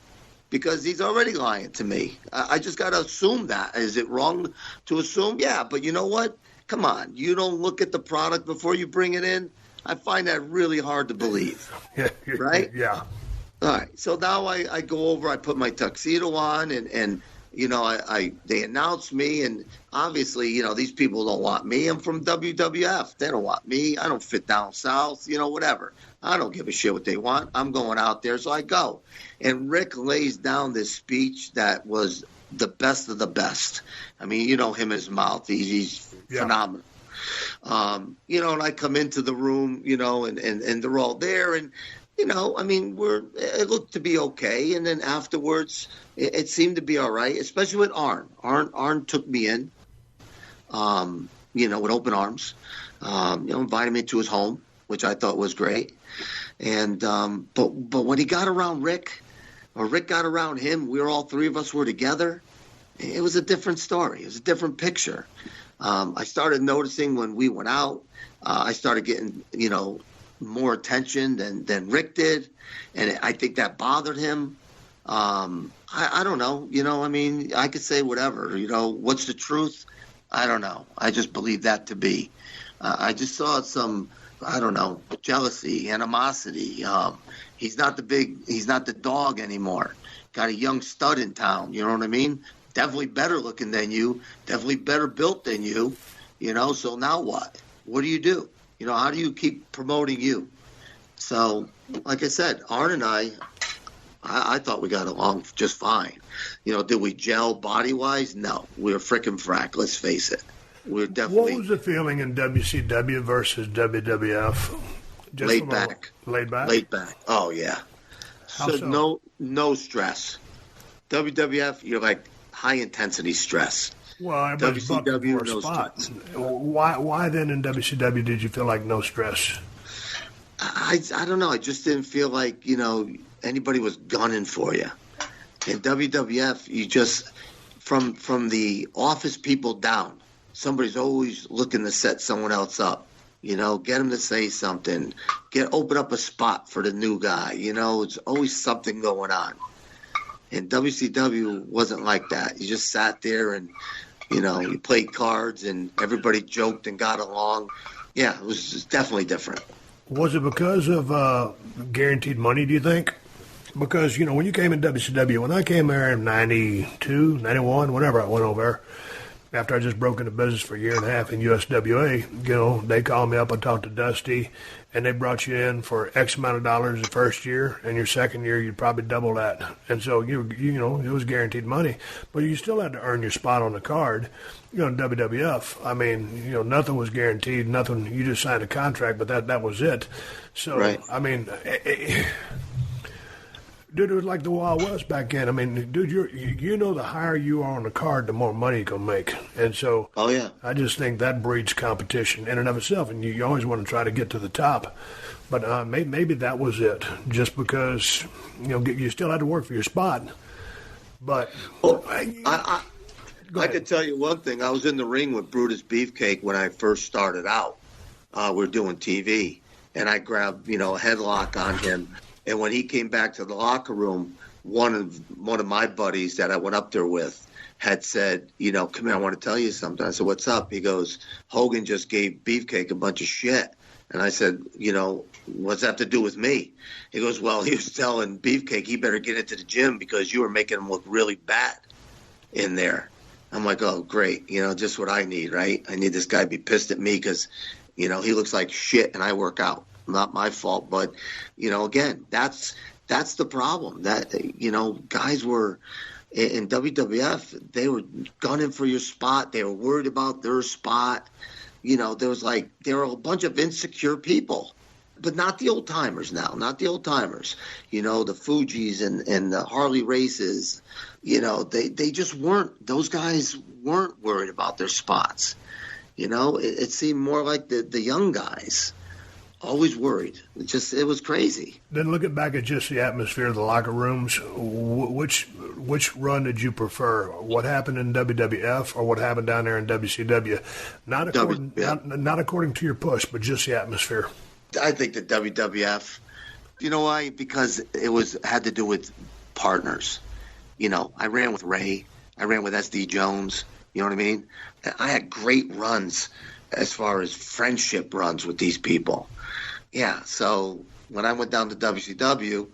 because he's already lying to me. I just got to assume that. Is it wrong to assume? Yeah, but you know what? Come on. You don't look at the product before you bring it in? I find that really hard to believe. Right? Yeah. All right. So now I go over, I put my tuxedo on and they announced me, and obviously, these people don't want me. I'm from WWF. They don't want me. I don't fit down south, whatever. I don't give a shit what they want. I'm going out there, so I go. And Rick lays down this speech that was the best of the best. I mean, him and his mouth. He's phenomenal. And I come into the room, and they're all there, and it looked to be okay. And then afterwards, it seemed to be all right, especially with Arn. Arn took me in, with open arms, invited me to his home, which I thought was great. And but when he got around Rick, or Rick got around him, all three of us were together. It was a different story. It was a different picture. I started noticing when we went out, I started getting, more attention than Rick did, and I think that bothered him. I don't know, I could say whatever, what's the truth? I don't know. I just believe that to be. I just saw some, I don't know, jealousy, animosity. He's not the dog anymore. Got a young stud in town, you know what I mean? Definitely better looking than you, definitely better built than you, so now what? What do you do? How do you keep promoting you? So, like I said, Arn and I thought we got along just fine. Did we gel body-wise? No. We were frickin' frack, let's face it. We were definitely... What was the feeling in WCW versus WWF? Just laid back. Laid back? Laid back. Oh, yeah. So? No stress. WWF, you're like high-intensity stress. Well, everybody's bucking for a spot. Why then in WCW did you feel like no stress? I don't know. I just didn't feel like, anybody was gunning for you. In WWF, you just, from the office people down, somebody's always looking to set someone else up. Get them to say something. Open up a spot for the new guy. It's always something going on. And WCW wasn't like that. You just sat there and, you played cards and everybody joked and got along. Yeah, it was definitely different. Was it because of guaranteed money, do you think? Because, when you came in WCW, when I came there in 92, 91, whenever I went over there, after I just broke into business for a year and a half in USWA, they called me up and talked to Dusty, and they brought you in for X amount of dollars the first year, and your second year you'd probably double that. And so, it was guaranteed money. But you still had to earn your spot on the card. In WWF, I mean, nothing was guaranteed, nothing. You just signed a contract, but that was it. So, right. I mean... Dude, it was like the Wild West back then. I mean, dude, the higher you are on the card, the more money you're going to make. And so oh, yeah. I just think that breeds competition in and of itself, and you always want to try to get to the top. But maybe that was it, just because, you still had to work for your spot. But I could tell you one thing. I was in the ring with Brutus Beefcake when I first started out. We were doing TV, and I grabbed, a headlock on him. And when he came back to the locker room, one of my buddies that I went up there with had said, come here, I want to tell you something. I said, what's up? He goes, Hogan just gave Beefcake a bunch of shit. And I said, what's that have to do with me? He goes, well, he was telling Beefcake he better get into the gym because you were making him look really bad in there. I'm like, oh, great. Just what I need, right? I need this guy to be pissed at me because, he looks like shit and I work out. Not my fault. But, again, that's the problem. That, guys were in WWF, they were gunning for your spot. They were worried about their spot. There were a bunch of insecure people. But not the old timers now, not the old timers. The Fujis and the Harley races, they just weren't, those guys weren't worried about their spots. It seemed more like the young guys, always worried. It was crazy. Then looking back at just the atmosphere of the locker rooms, which run did you prefer? What happened in WWF or what happened down there in WCW? Not according to your push, but just the atmosphere. I think the WWF. You know why? Because it had to do with partners. I ran with Ray. I ran with SD Jones. You know what I mean? I had great runs as far as friendship runs with these people. Yeah, so when I went down to WCW,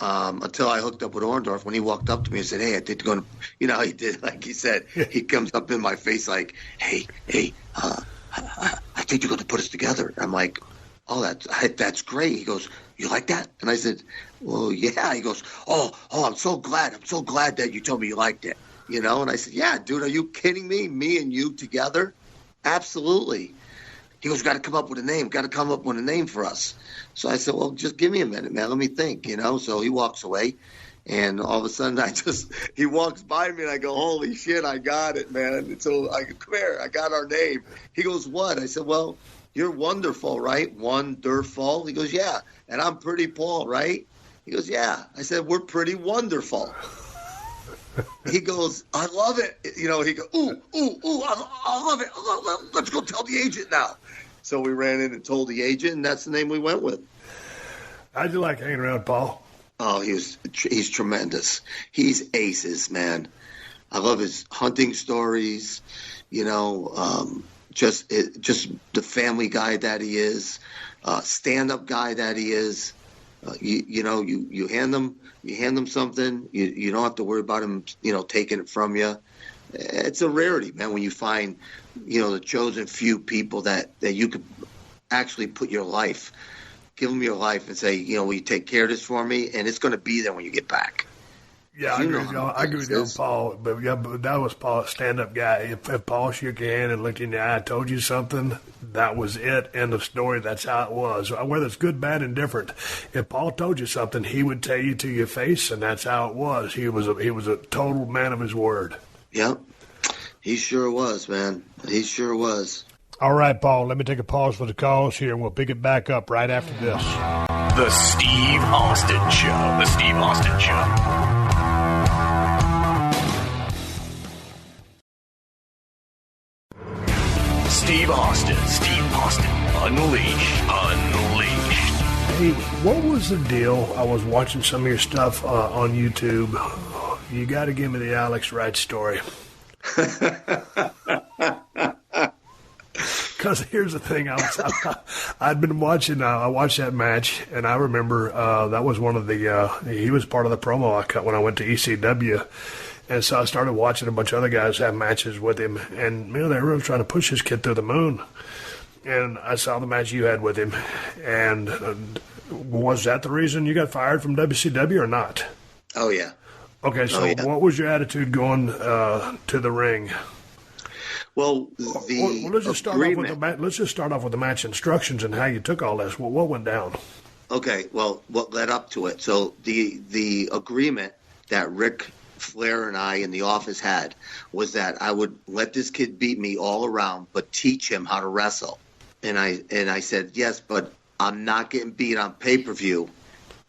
until I hooked up with Orndorff, when he walked up to me and said, hey, I think you're going to, he did, like he said, he comes up in my face like, hey, I think you're going to put us together. I'm like, oh, that's great. He goes, you like that? And I said, well, yeah. He goes, oh, I'm so glad that you told me you liked it. And I said, yeah, dude, are you kidding me? Me and you together? Absolutely. He goes, got to come up with a name for us. So I said, well, just give me a minute, man. Let me think, So he walks away, and all of a sudden he walks by me, and I go, holy shit, I got it, man. And so I go, come here, I got our name. He goes, what? I said, well, you're wonderful, right? Wonderful. He goes, yeah. And I'm Pretty Paul, right? He goes, yeah. I said, we're pretty wonderful. He goes, I love it. He goes, ooh, I love it. Let's go tell the agent now. So we ran in and told the agent, and that's the name we went with. How'd you like hanging around Paul? Oh, he's tremendous. He's aces, man. I love his hunting stories, just the family guy that he is, stand-up guy that he is. You hand them something, you don't have to worry about him, taking it from you. It's a rarity, man, when you find, the chosen few people that you could actually put your life, give them your life and say, will you take care of this for me? And it's going to be there when you get back. Yeah, I agree with you, Paul. But that was Paul, stand-up guy. If Paul shook your hand and looked in the eye, told you something, that was it. End of story. That's how it was. Whether it's good, bad, and different. If Paul told you something, he would tell you to your face, and that's how it was. He was a total man of his word. Yep. He sure was, man. He sure was. All right, Paul, let me take a pause for the calls here, and we'll pick it back up right after this. The Steve Austin Show. The Steve Austin Show. Steve Austin, Unleashed. Hey, what was the deal? I was watching some of your stuff on YouTube. You got to give me the Alex Wright story. Because here's the thing, I'd been watching. I watched that match, and I remember that was one of the. He was part of the promo I cut when I went to ECW. And so I started watching a bunch of other guys have matches with him. And, they were really trying to push this kid through the moon. And I saw the match you had with him. And was that the reason you got fired from WCW or not? Oh, yeah. Okay, so what was your attitude going to the ring? Well, let's just start off with the match instructions and how you took all this. What went down? Okay, well, what led up to it? So the agreement that Ric Flair and I in the office had was that I would let this kid beat me all around, but teach him how to wrestle. And I said, yes, but I'm not getting beat on pay-per-view.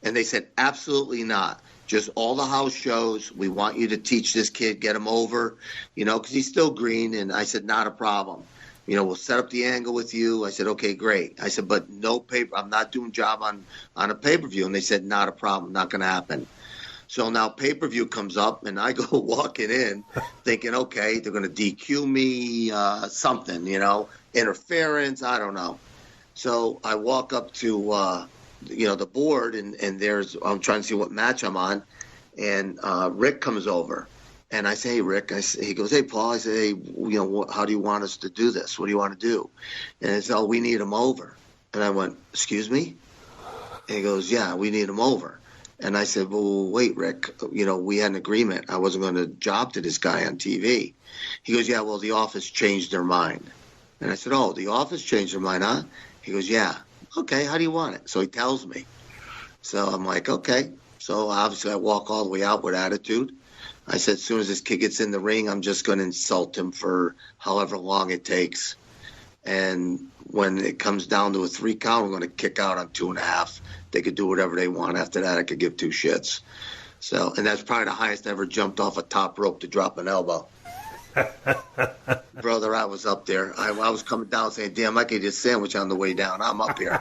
And they said, absolutely not. Just all the house shows. We want you to teach this kid, get him over, because he's still green. And I said, not a problem. We'll set up the angle with you. I said, okay, great. I said, but no paper. I'm not doing job on a pay-per-view. And they said, not a problem. Not going to happen. So now pay-per-view comes up, and I go walking in thinking, okay, they're going to DQ me, something, interference, I don't know. So I walk up to, the board, and I'm trying to see what match I'm on, and Rick comes over. And I say, hey, Rick, he goes, hey, Paul. I say, hey, how do you want us to do this? What do you want to do? And he said, oh, we need him over. And I went, excuse me? And he goes, yeah, we need him over. And I said, well, wait, Rick, we had an agreement. I wasn't going to job to this guy on TV. He goes, yeah, well, the office changed their mind. And I said, oh, the office changed their mind, huh? He goes, yeah. Okay, how do you want it? So he tells me. So I'm like, okay. So obviously I walk all the way out with attitude. I said, as soon as this kid gets in the ring, I'm just going to insult him for however long it takes. And when it comes down to a 3 count, I'm going to kick out on 2.5. They could do whatever they want. After that, I could give 2 shits. So, and that's probably the highest I ever jumped off a top rope to drop an elbow. Brother, I was up there. I was coming down saying, damn, I could eat a sandwich on the way down. I'm up here.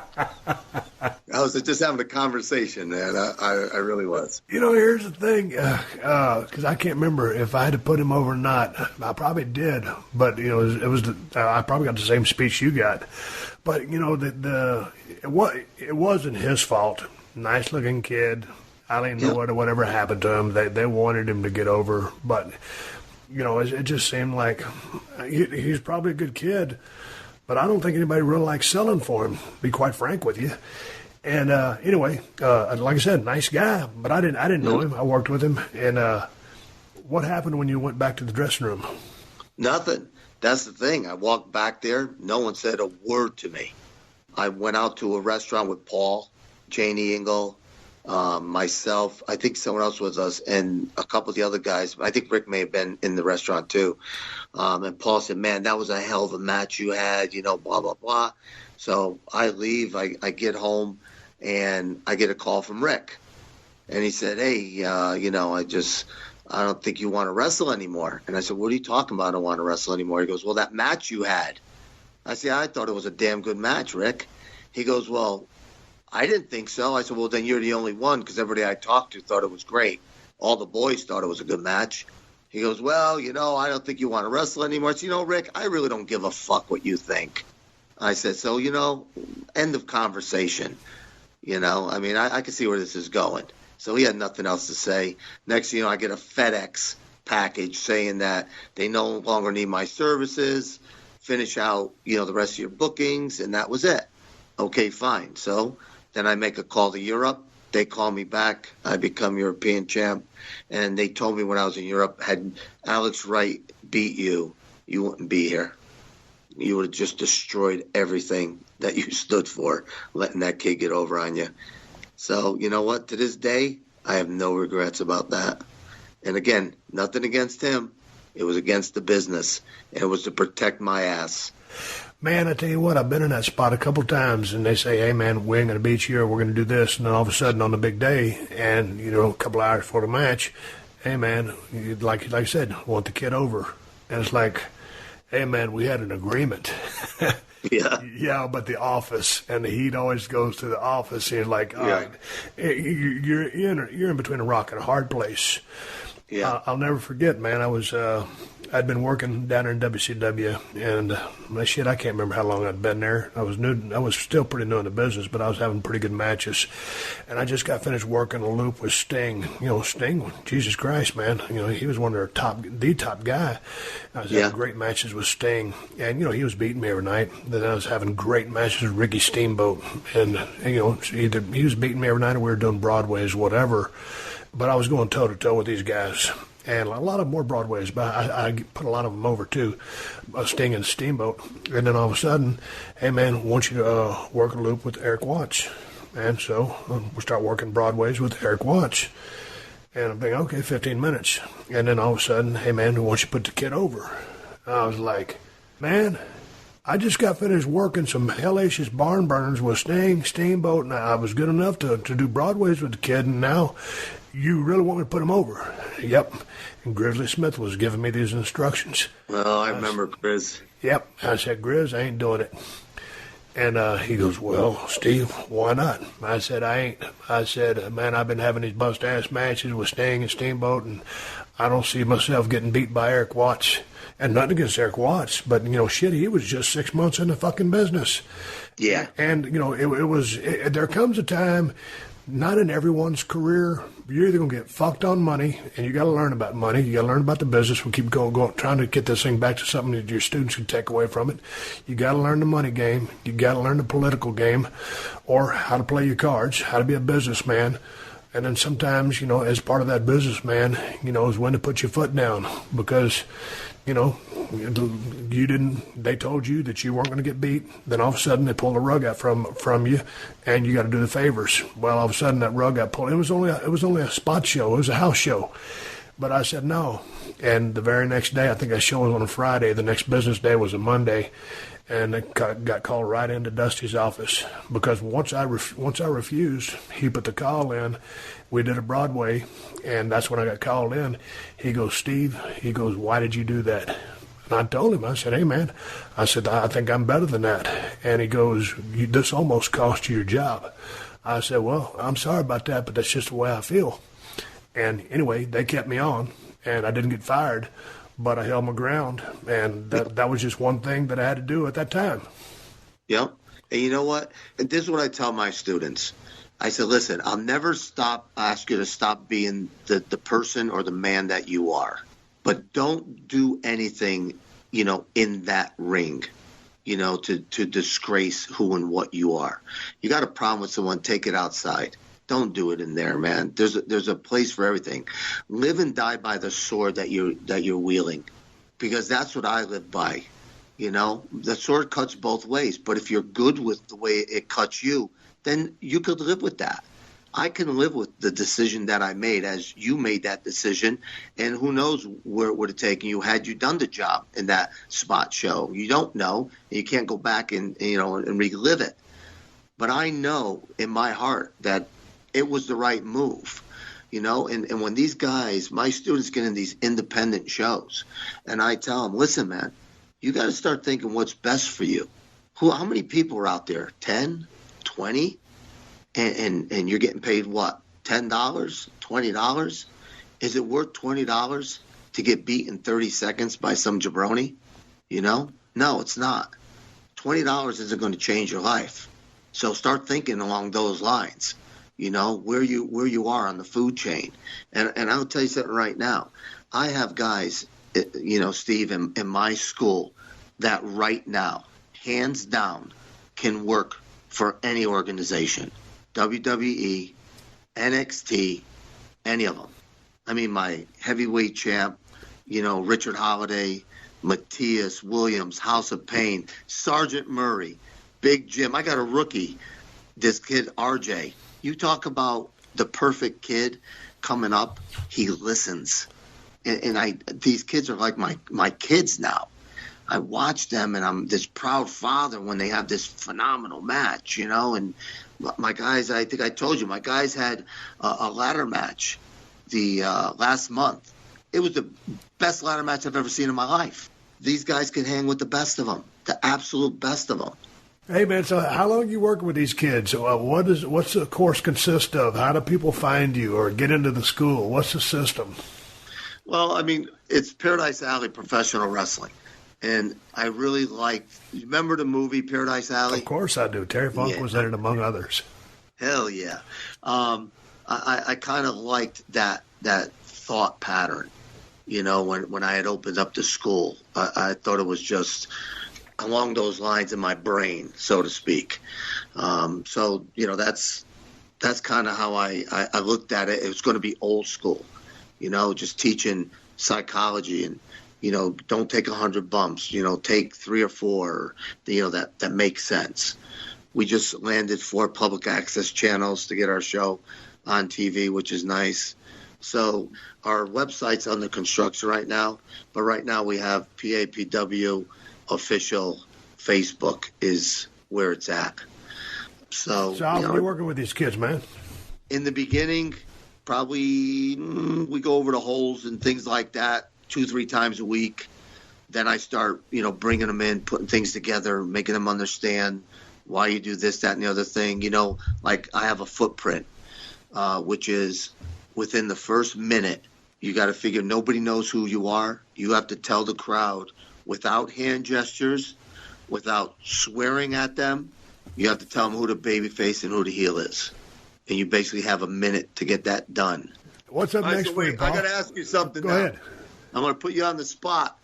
I was just having a conversation, man. I really was. Here's the thing, because I can't remember if I had to put him over or not. I probably did, but I probably got the same speech you got. But it wasn't his fault. Nice looking kid. I didn't know whatever happened to him. They wanted him to get over, but it just seemed like he's probably a good kid, but I don't think anybody really likes selling for him, to be quite frank with you. And anyway, like I said, nice guy, but I didn't know him. I worked with him. And what happened when you went back to the dressing room? Nothing. That's the thing. I walked back there. No one said a word to me. I went out to a restaurant with Paul, Janie Engel, myself. I think someone else was us, and a couple of the other guys. I think Rick may have been in the restaurant too. And Paul said, man, that was a hell of a match you had, blah, blah, blah. So I leave. I get home, and I get a call from Rick. And he said, hey, I don't think you want to wrestle anymore. And I said, what are you talking about? I don't want to wrestle anymore. He goes, well, that match you had. I said, I thought it was a damn good match, Rick. He goes, well, I didn't think so. I said, well, then you're the only one, because everybody I talked to thought it was great. All the boys thought it was a good match. He goes, well, I don't think you want to wrestle anymore. I said, Rick, I really don't give a fuck what you think. I said, so, end of conversation. I can see where this is going. So he had nothing else to say. Next thing you know, I get a FedEx package saying that they no longer need my services, finish out, the rest of your bookings, and that was it. Okay, fine. So then I make a call to Europe. They call me back. I become European champ. And they told me when I was in Europe, had Alex Wright beat you, you wouldn't be here. You would have just destroyed everything that you stood for, letting that kid get over on you. So, you know what? To this day, I have no regrets about that. And again, nothing against him. It was against the business. And it was to protect my ass. Man, I tell you what, I've been in that spot a couple times, and they say, hey, man, we ain't going to beat you, or we're going to do this. And then all of a sudden on the big day, and, a couple hours before the match, hey, man, like I said, want the kid over. And it's like, hey, man, we had an agreement. Yeah. Yeah, but the office, and the heat always goes to the office. And it's like, all right, you're in between a rock and a hard place. Yeah. I'll never forget, man. I'd been working down in WCW, and I can't remember how long I'd been there. I was still pretty new in the business, but I was having pretty good matches. And I just got finished working a loop with Sting. Sting, Jesus Christ, man. He was one of the top guy. I was having great matches with Sting, and he was beating me every night. Then I was having great matches with Ricky Steamboat, and either he was beating me every night, or we were doing Broadways, whatever. But I was going toe-to-toe with these guys. And a lot of them were Broadways, but I put a lot of them over, too, Sting and Steamboat. And then all of a sudden, hey, man, I want you to work a loop with Eric Watts. And so we start working Broadways with Eric Watts. And I'm thinking, okay, 15 minutes. And then all of a sudden, hey, man, we want you to put the kid over. And I was like, man, I just got finished working some hellacious barn burners with Sting, Steamboat, and I was good enough to do Broadways with the kid, and now you really want me to put him over? Yep. And Grizzly Smith was giving me these instructions. Well, I remember Grizz. Yep. I said, Grizz, I ain't doing it. And he goes, well, Steve, why not? I said, I ain't. I said, man, I've been having these bust-ass matches with Sting and Steamboat, and I don't see myself getting beat by Eric Watts. And nothing against Eric Watts, but, shit, he was just 6 months in the fucking business. Yeah. And, there comes a time, not in everyone's career, you're either going to get fucked on money, and you got to learn about money. You got to learn about the business. We keep going, trying to get this thing back to something that your students can take away from it. You got to learn the money game. You got to learn the political game, or how to play your cards, how to be a businessman. And then sometimes, as part of that businessman, is when to put your foot down, because, they told you that you weren't going to get beat. Then all of a sudden they pulled the rug out from you, and you got to do the favors. Well, all of a sudden that rug got pulled. It was only a spot show. It was a house show. But I said no. And the very next day, I think that show was on a Friday. The next business day was a Monday. And I got called right into Dusty's office, because once I refused, he put the call in. We did a Broadway, and that's when I got called in. He goes, Steve, why did you do that? And I told him, I said, hey, man, I said, I think I'm better than that. And he goes, this almost cost you your job. I said, well, I'm sorry about that, but that's just the way I feel. And anyway, they kept me on, and I didn't get fired. But I held my ground, and that was just one thing that I had to do at that time. Yep. And you know what? And this is what I tell my students. I said, listen, I'll never ask you to stop being the person or the man that you are. But don't do anything, in that ring, to disgrace who and what you are. You got a problem with someone, take it outside. Don't do it in there, man. There's a place for everything. Live and die by the sword that you're wielding, because that's what I live by. The sword cuts both ways, but if you're good with the way it cuts you, then you could live with that. I can live with the decision that I made, as you made that decision, and who knows where it would have taken you had you done the job in that spot show. You don't know. You can't go back and relive it. But I know in my heart that it was the right move, and when these guys, my students, get in these independent shows, and I tell them, listen, man, you got to start thinking what's best for you. How many people are out there? 10, 20? And you're getting paid what? $10, $20? Is it worth $20 to get beat in 30 seconds by some jabroni? No, it's not. $20 isn't going to change your life. So start thinking along those lines. Where you are on the food chain. And I'll tell you something right now. I have guys, Steve, in my school that right now, hands down, can work for any organization. WWE, NXT, any of them. I mean, my heavyweight champ, Richard Holiday, Matthias Williams, House of Pain, Sergeant Murray, Big Jim. I got a rookie, this kid, RJ. You talk about the perfect kid coming up, he listens. And these kids are like my kids now. I watch them, and I'm this proud father when they have this phenomenal match, and my guys, I think I told you, my guys had a ladder match the last month. It was the best ladder match I've ever seen in my life. These guys can hang with the best of them, the absolute best of them. Hey, man, so how long are you working with these kids? What's the course consist of? How do people find you or get into the school? What's the system? Well, I mean, it's Paradise Alley Professional Wrestling. And I really remember the movie Paradise Alley? Of course I do. Terry Funk was in it, among others. Hell yeah. I kind of liked that thought pattern, when I had opened up the school. I thought it was just along those lines in my brain, so to speak. So that's kind of how I looked at it. It was going to be old school, just teaching psychology and, don't take 100 bumps, take 3 or 4, that makes sense. We just landed 4 public access channels to get our show on TV, which is nice. So our website's under construction right now, but right now we have PAPW official Facebook is where it's at. So how are you working with these kids, man? In the beginning, probably we go over the holes and things like that 2-3 times a week. Then I start, bringing them in, putting things together, making them understand, why you do this, that, and the other thing. You know, like I have a footprint, which is within the first minute, you got to figure nobody knows who you are. You have to tell the crowd without hand gestures, without swearing at them. You have to tell them who the babyface and who the heel is. And you basically have a minute to get that done. What's up next week, Paul? I got to ask you something Go now. ahead. I'm going to put you on the spot.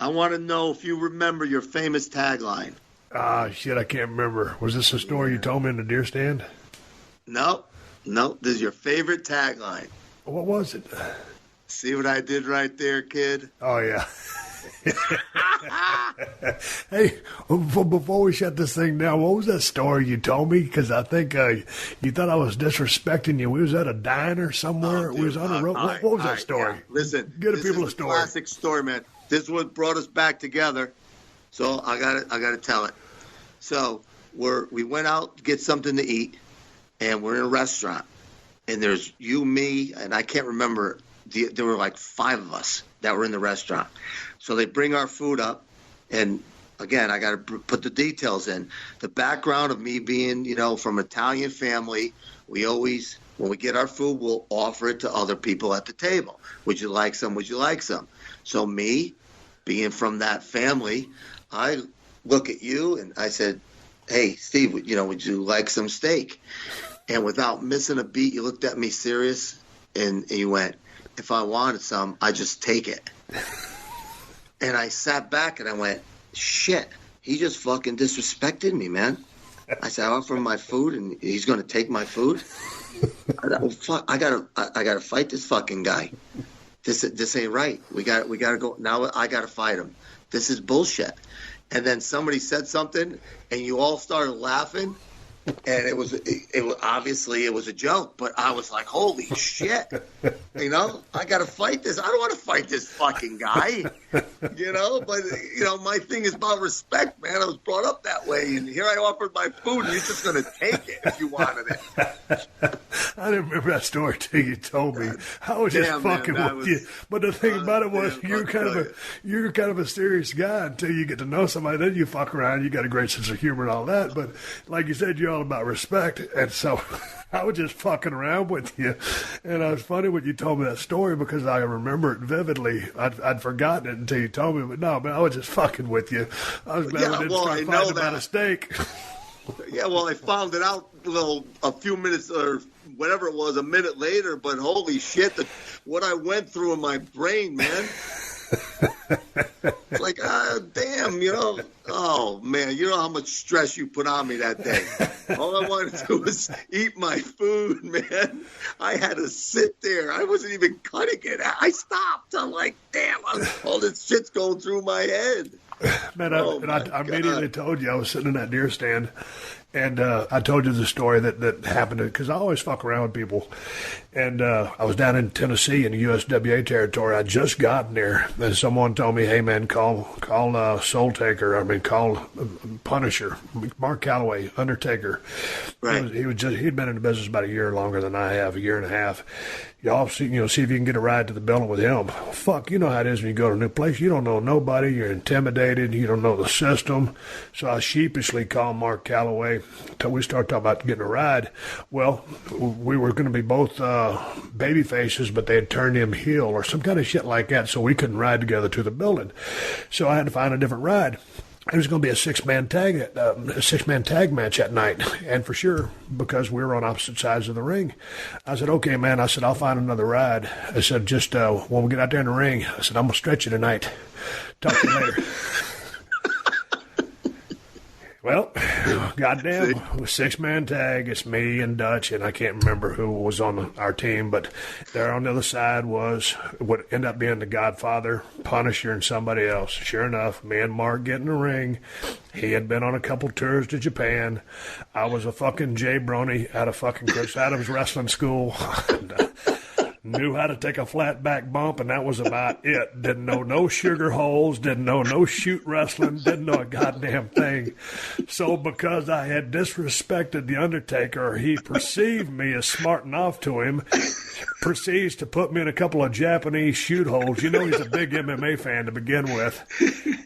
I want to know if you remember your famous tagline. Shit, I can't remember. Was this a story you told me in the deer stand? No. This is your favorite tagline. What was it? See what I did right there, kid? Oh, yeah. Hey, before we shut this thing down, what was that story you told me? Because I think you thought I was disrespecting you. We was at a diner somewhere. We was on a road. What was that story? Yeah. Listen, give the people a story. Classic story, man. This is what brought us back together. So I got to tell it. So we went out to get something to eat, and we're in a restaurant. And there's you, me, and I can't remember. There were like 5 of us that were in the restaurant. So they bring our food up, and again, I got to put the details in. The background of me being, from Italian family, we always, when we get our food, we'll offer it to other people at the table. Would you like some? Would you like some? So me, being from that family, I look at you and I said, hey, Steve, would you like some steak? And without missing a beat, you looked at me serious, and you went, if I wanted some, I just take it. And I sat back and I went, shit, he just fucking disrespected me, man. I said, I offer him my food and he's going to take my food. I gotta fight this fucking guy. This ain't right. We got to go now. I got to fight him. This is bullshit. And then somebody said something, and you all started laughing. And it was obviously it was a joke, but I was like, holy shit, I got to fight this. I don't want to fight this fucking guy, but my thing is about respect, man. I was brought up that way, and here I offered my food, and you're just going to take it if you wanted it. I didn't remember that story till you told me. I was just fucking with you. But the thing about it was, you're kind of a serious guy until you get to know somebody. Then you fuck around. You got a great sense of humor and all that. But like you said, you're all about respect, and so I was just fucking around with you. And it was funny when you told me that story because I remember it vividly. I'd forgotten it until you told me, but no, man, I was just fucking with you. I was glad we didn't start fighting about a steak. Yeah, well, I found it out a few minutes or whatever it was, a minute later, but holy shit, what I went through in my brain, man. It's like, damn, oh, man, you know how much stress you put on me that day. All I wanted to do was eat my food, man. I had to sit there. I wasn't even cutting it. I stopped. I'm like, damn, all this shit's going through my head. Man, I immediately told you I was sitting in that deer stand, and I told you the story that happened because I always fuck around with people. And I was down in Tennessee in the USWA territory. I just gotten there, and someone told me, "Hey, man, call Soul Taker. Call Punisher, Mark Calloway, Undertaker." Right. He'd been in the business about a year longer than I have, a year and a half. Y'all see if you can get a ride to the building with him. Fuck, you know how it is when you go to a new place. You don't know nobody. You're intimidated. You don't know the system. So I sheepishly called Mark Calloway until we started talking about getting a ride. Well, we were going to be both baby faces, but they had turned him heel or some kind of shit like that, so we couldn't ride together to the building. So I had to find a different ride. It was going to be a six-man tag match at night, and for sure, because we were on opposite sides of the ring. I said, okay, man. I said, I'll find another ride. I said, just when we get out there in the ring, I said, I'm going to stretch you tonight. Talk to you later. Well, goddamn, it was 6-man tag. It's me and Dutch, and I can't remember who was on our team, but there on the other side was what ended up being the Godfather, Punisher, and somebody else. Sure enough, me and Mark get in the ring. He had been on a couple tours to Japan. I was a fucking Jay Brony out of fucking Chris Adams wrestling school. And, Knew how to take a flat back bump, and that was about it. Didn't know no sugar holes, didn't know no shoot wrestling, didn't know a goddamn thing. So because I had disrespected The Undertaker, he perceived me as smarting off to him, proceeds to put me in a couple of Japanese shoot holes. You know he's a big MMA fan to begin with.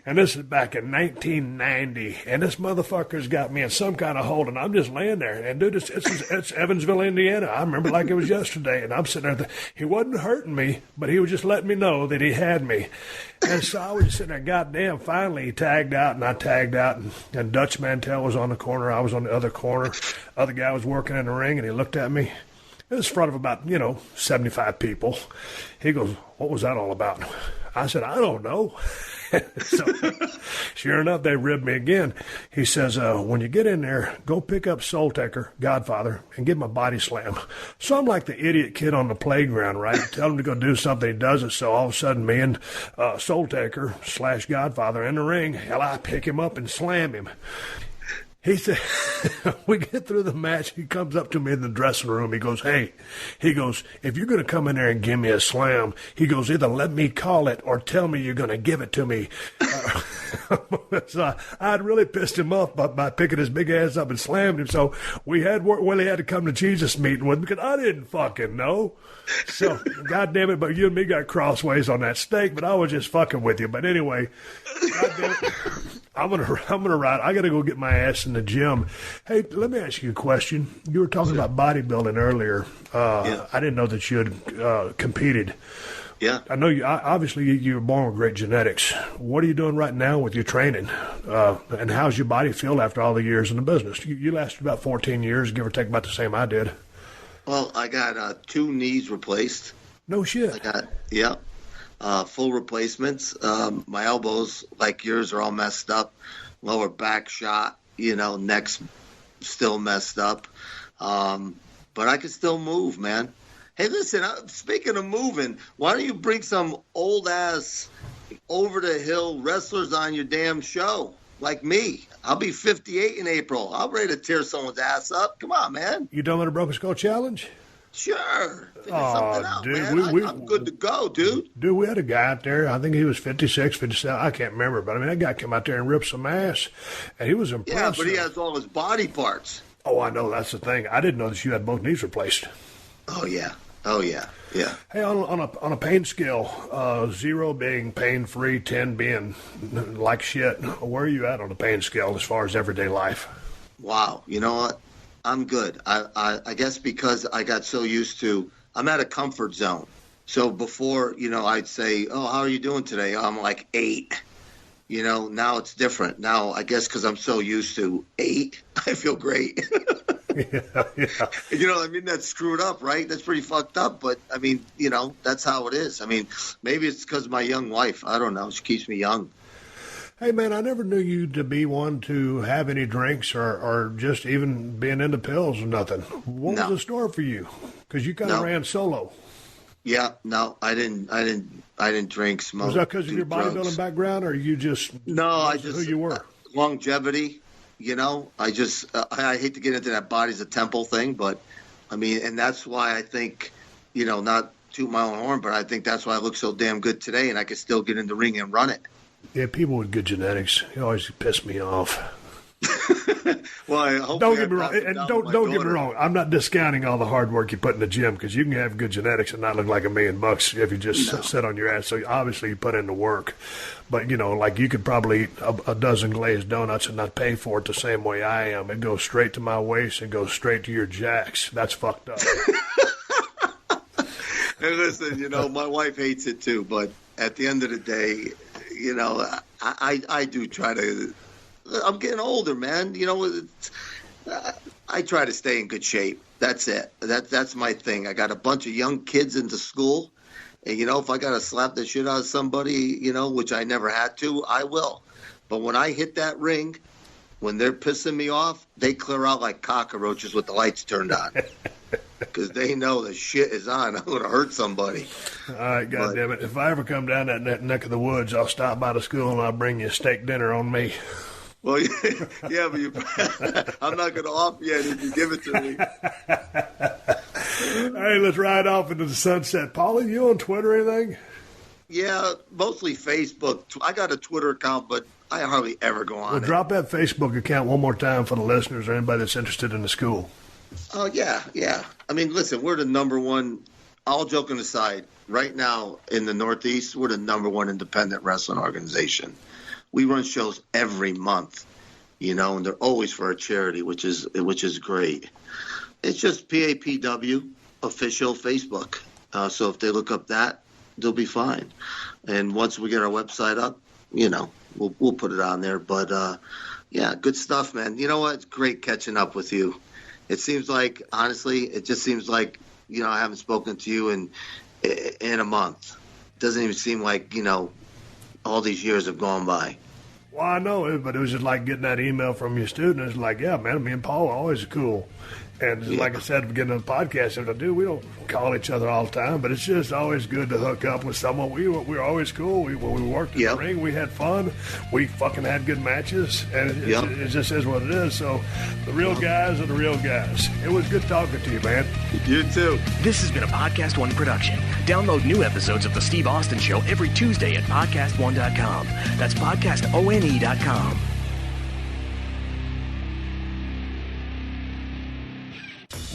And this is back in 1990, and this motherfucker's got me in some kind of hold, and I'm just laying there. And, dude, it's Evansville, Indiana. I remember like it was yesterday, and I'm sitting there. He wasn't hurting me, but he was just letting me know that he had me. And so I was just sitting there, goddamn, finally he tagged out, and I tagged out, and Dutch Mantel was on the corner. I was on the other corner. Other guy was working in the ring, and he looked at me. It was in front of about, 75 people. He goes, "What was that all about?" I said, "I don't know." So, sure enough, they ribbed me again. He says, when you get in there, go pick up Soul Taker, Godfather, and give him a body slam. So I'm like the idiot kid on the playground, right? Tell him to go do something, he does it. So all of a sudden, me and Soul Taker / Godfather in the ring, hell, I pick him up and slam him. He said, we get through the match. He comes up to me in the dressing room. He goes, "Hey," he goes, "if you're going to come in there and give me a slam," he goes, "either let me call it or tell me you're going to give it to me." So I'd really pissed him off by picking his big ass up and slammed him. So we had Willie had to come to Jesus meeting with me because I didn't fucking know. So, goddamn it, but you and me got crossways on that steak, but I was just fucking with you. But anyway, goddamn it. I'm gonna ride. I gotta go get my ass in the gym. Hey, let me ask you a question. You were talking about bodybuilding earlier. Yeah. I didn't know that you had competed. Yeah. I know you. Obviously, you were born with great genetics. What are you doing right now with your training? And how's your body feel after all the years in the business? You lasted about 14 years, give or take about the same I did. Well, I got 2 knees replaced. No shit. Full replacements. My elbows, like yours, are all messed up. Lower back shot, neck's still messed up. But I can still move, man. Hey, listen, speaking of moving, why don't you bring some old-ass, over-the-hill wrestlers on your damn show? Like me. I'll be 58 in April. I'm ready to tear someone's ass up. Come on, man. You done with a Broken Skull Challenge? Sure. Figure something out, dude, man. I'm good to go, dude. Dude, we had a guy out there. I think he was 56, 57. I can't remember. But, I mean, that guy came out there and ripped some ass. And he was impressive. Yeah, but he has all his body parts. Oh, I know. That's the thing. I didn't know that you had both knees replaced. Oh, yeah. Yeah. Hey, on a pain scale, 0 being pain-free, 10 being like shit, where are you at on the pain scale as far as everyday life? Wow. You know what? I'm good. I guess because I got so used to, I'm at a comfort zone. So before, I'd say, "Oh, how are you doing today?" I'm like 8. Now it's different. Now, I guess because I'm so used to 8, I feel great. Yeah. I mean, that's screwed up, right? That's pretty fucked up. But, I mean, that's how it is. I mean, maybe it's because of my young wife. I don't know. She keeps me young. Hey, man, I never knew you to be one to have any drinks or just even being into pills or nothing. What was the story for you? Because you kind of ran solo. Yeah, no, I didn't drink, smoke. Was that because of your bodybuilding background, or you just who you were? Longevity, I hate to get into that body's a temple thing, but I mean, and that's why I think, not toot my own horn, but I think that's why I look so damn good today, and I can still get in the ring and run it. Yeah, people with good genetics, they always piss me off. Well, I hope don't get me wrong, and don't get me wrong. I'm not discounting all the hard work you put in the gym, because you can have good genetics and not look like $1 million if you just sit on your ass. So obviously you put in the work, but like you could probably eat a dozen glazed donuts and not pay for it the same way I am. It goes straight to my waist and goes straight to your jacks. That's fucked up. And listen, my wife hates it too, but at the end of the day, I do try to. I'm getting older, man. I try to stay in good shape. That's it. That's my thing. I got a bunch of young kids into school, and if I got to slap the shit out of somebody, which I never had to, I will. But when I hit that ring, when they're pissing me off, they clear out like cockroaches with the lights turned on. Because they know the shit is on. I'm going to hurt somebody. All right, goddamn it. If I ever come down that neck of the woods, I'll stop by the school and I'll bring you a steak dinner on me. Well, yeah, but I'm not going to offer you it if you give it to me. Hey, let's ride off into the sunset. Paulie, you on Twitter or anything? Yeah, mostly Facebook. I got a Twitter account, but I hardly ever go on it. Drop that Facebook account one more time for the listeners or anybody that's interested in the school. Oh, yeah. I mean, listen, we're the number one, all joking aside, right now in the Northeast, we're the number one independent wrestling organization. We run shows every month, and they're always for a charity, which is great. It's just PAPW official Facebook. So if they look up that, they'll be fine. And once we get our website up, we'll put it on there. But, yeah, good stuff, man. You know what? It's great catching up with you. It seems like, honestly, it just seems like, I haven't spoken to you in a month. It doesn't even seem like, all these years have gone by. Well, I know it, but it was just like getting that email from your student. It's like, yeah, man, me and Paul are always cool. And like I said at the beginning of the podcast, we don't call each other all the time, but it's just always good to hook up with someone. We're always cool. When we worked in the ring, we had fun. We fucking had good matches, and it just is what it is. So the real guys are the real guys. It was good talking to you, man. You too. This has been a Podcast One production. Download new episodes of The Steve Austin Show every Tuesday at PodcastOne.com. That's PodcastOne.com.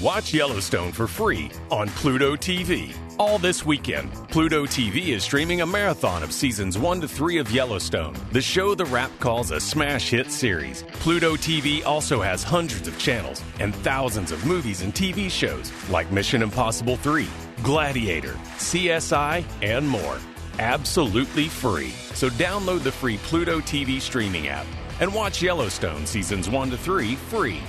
Watch Yellowstone for free on Pluto TV. All this weekend, Pluto TV is streaming a marathon of seasons 1 to 3 of Yellowstone, the show the Wrap calls a smash hit series. Pluto TV also has hundreds of channels and thousands of movies and TV shows like Mission Impossible 3, Gladiator, CSI, and more. Absolutely free. So download the free Pluto TV streaming app and watch Yellowstone seasons 1 to 3 free.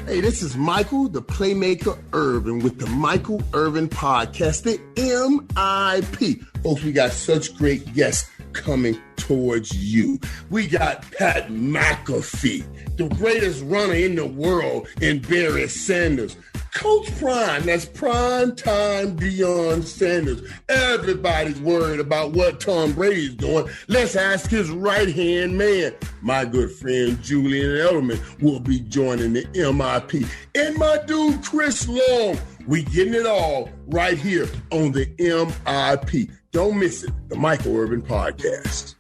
Hey, this is Michael, the Playmaker Irvin, with the Michael Irvin Podcast, the MIP. Folks, we got such great guests coming towards you. We got Pat McAfee, the greatest runner in the world, in Barry Sanders. Coach Prime, that's Prime Time Deion Sanders. Everybody's worried about what Tom Brady's doing. Let's ask his right-hand man. My good friend Julian Edelman will be joining the MIP. And my dude Chris Long. We getting it all right here on the MIP. Don't miss it, the Michael Irvin Podcast.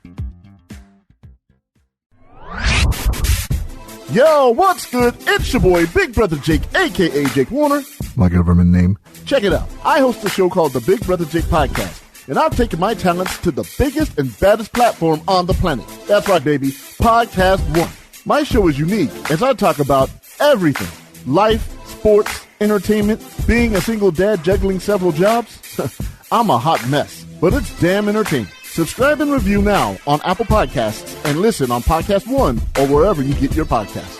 Yo, what's good? It's your boy, Big Brother Jake, a.k.a. Jake Warner, my government name. Check it out. I host a show called the Big Brother Jake Podcast, and I've taken my talents to the biggest and baddest platform on the planet. That's right, baby, Podcast One. My show is unique as I talk about everything. Life, sports, entertainment, being a single dad juggling several jobs. I'm a hot mess, but it's damn entertaining. Subscribe and review now on Apple Podcasts and listen on Podcast One or wherever you get your podcasts.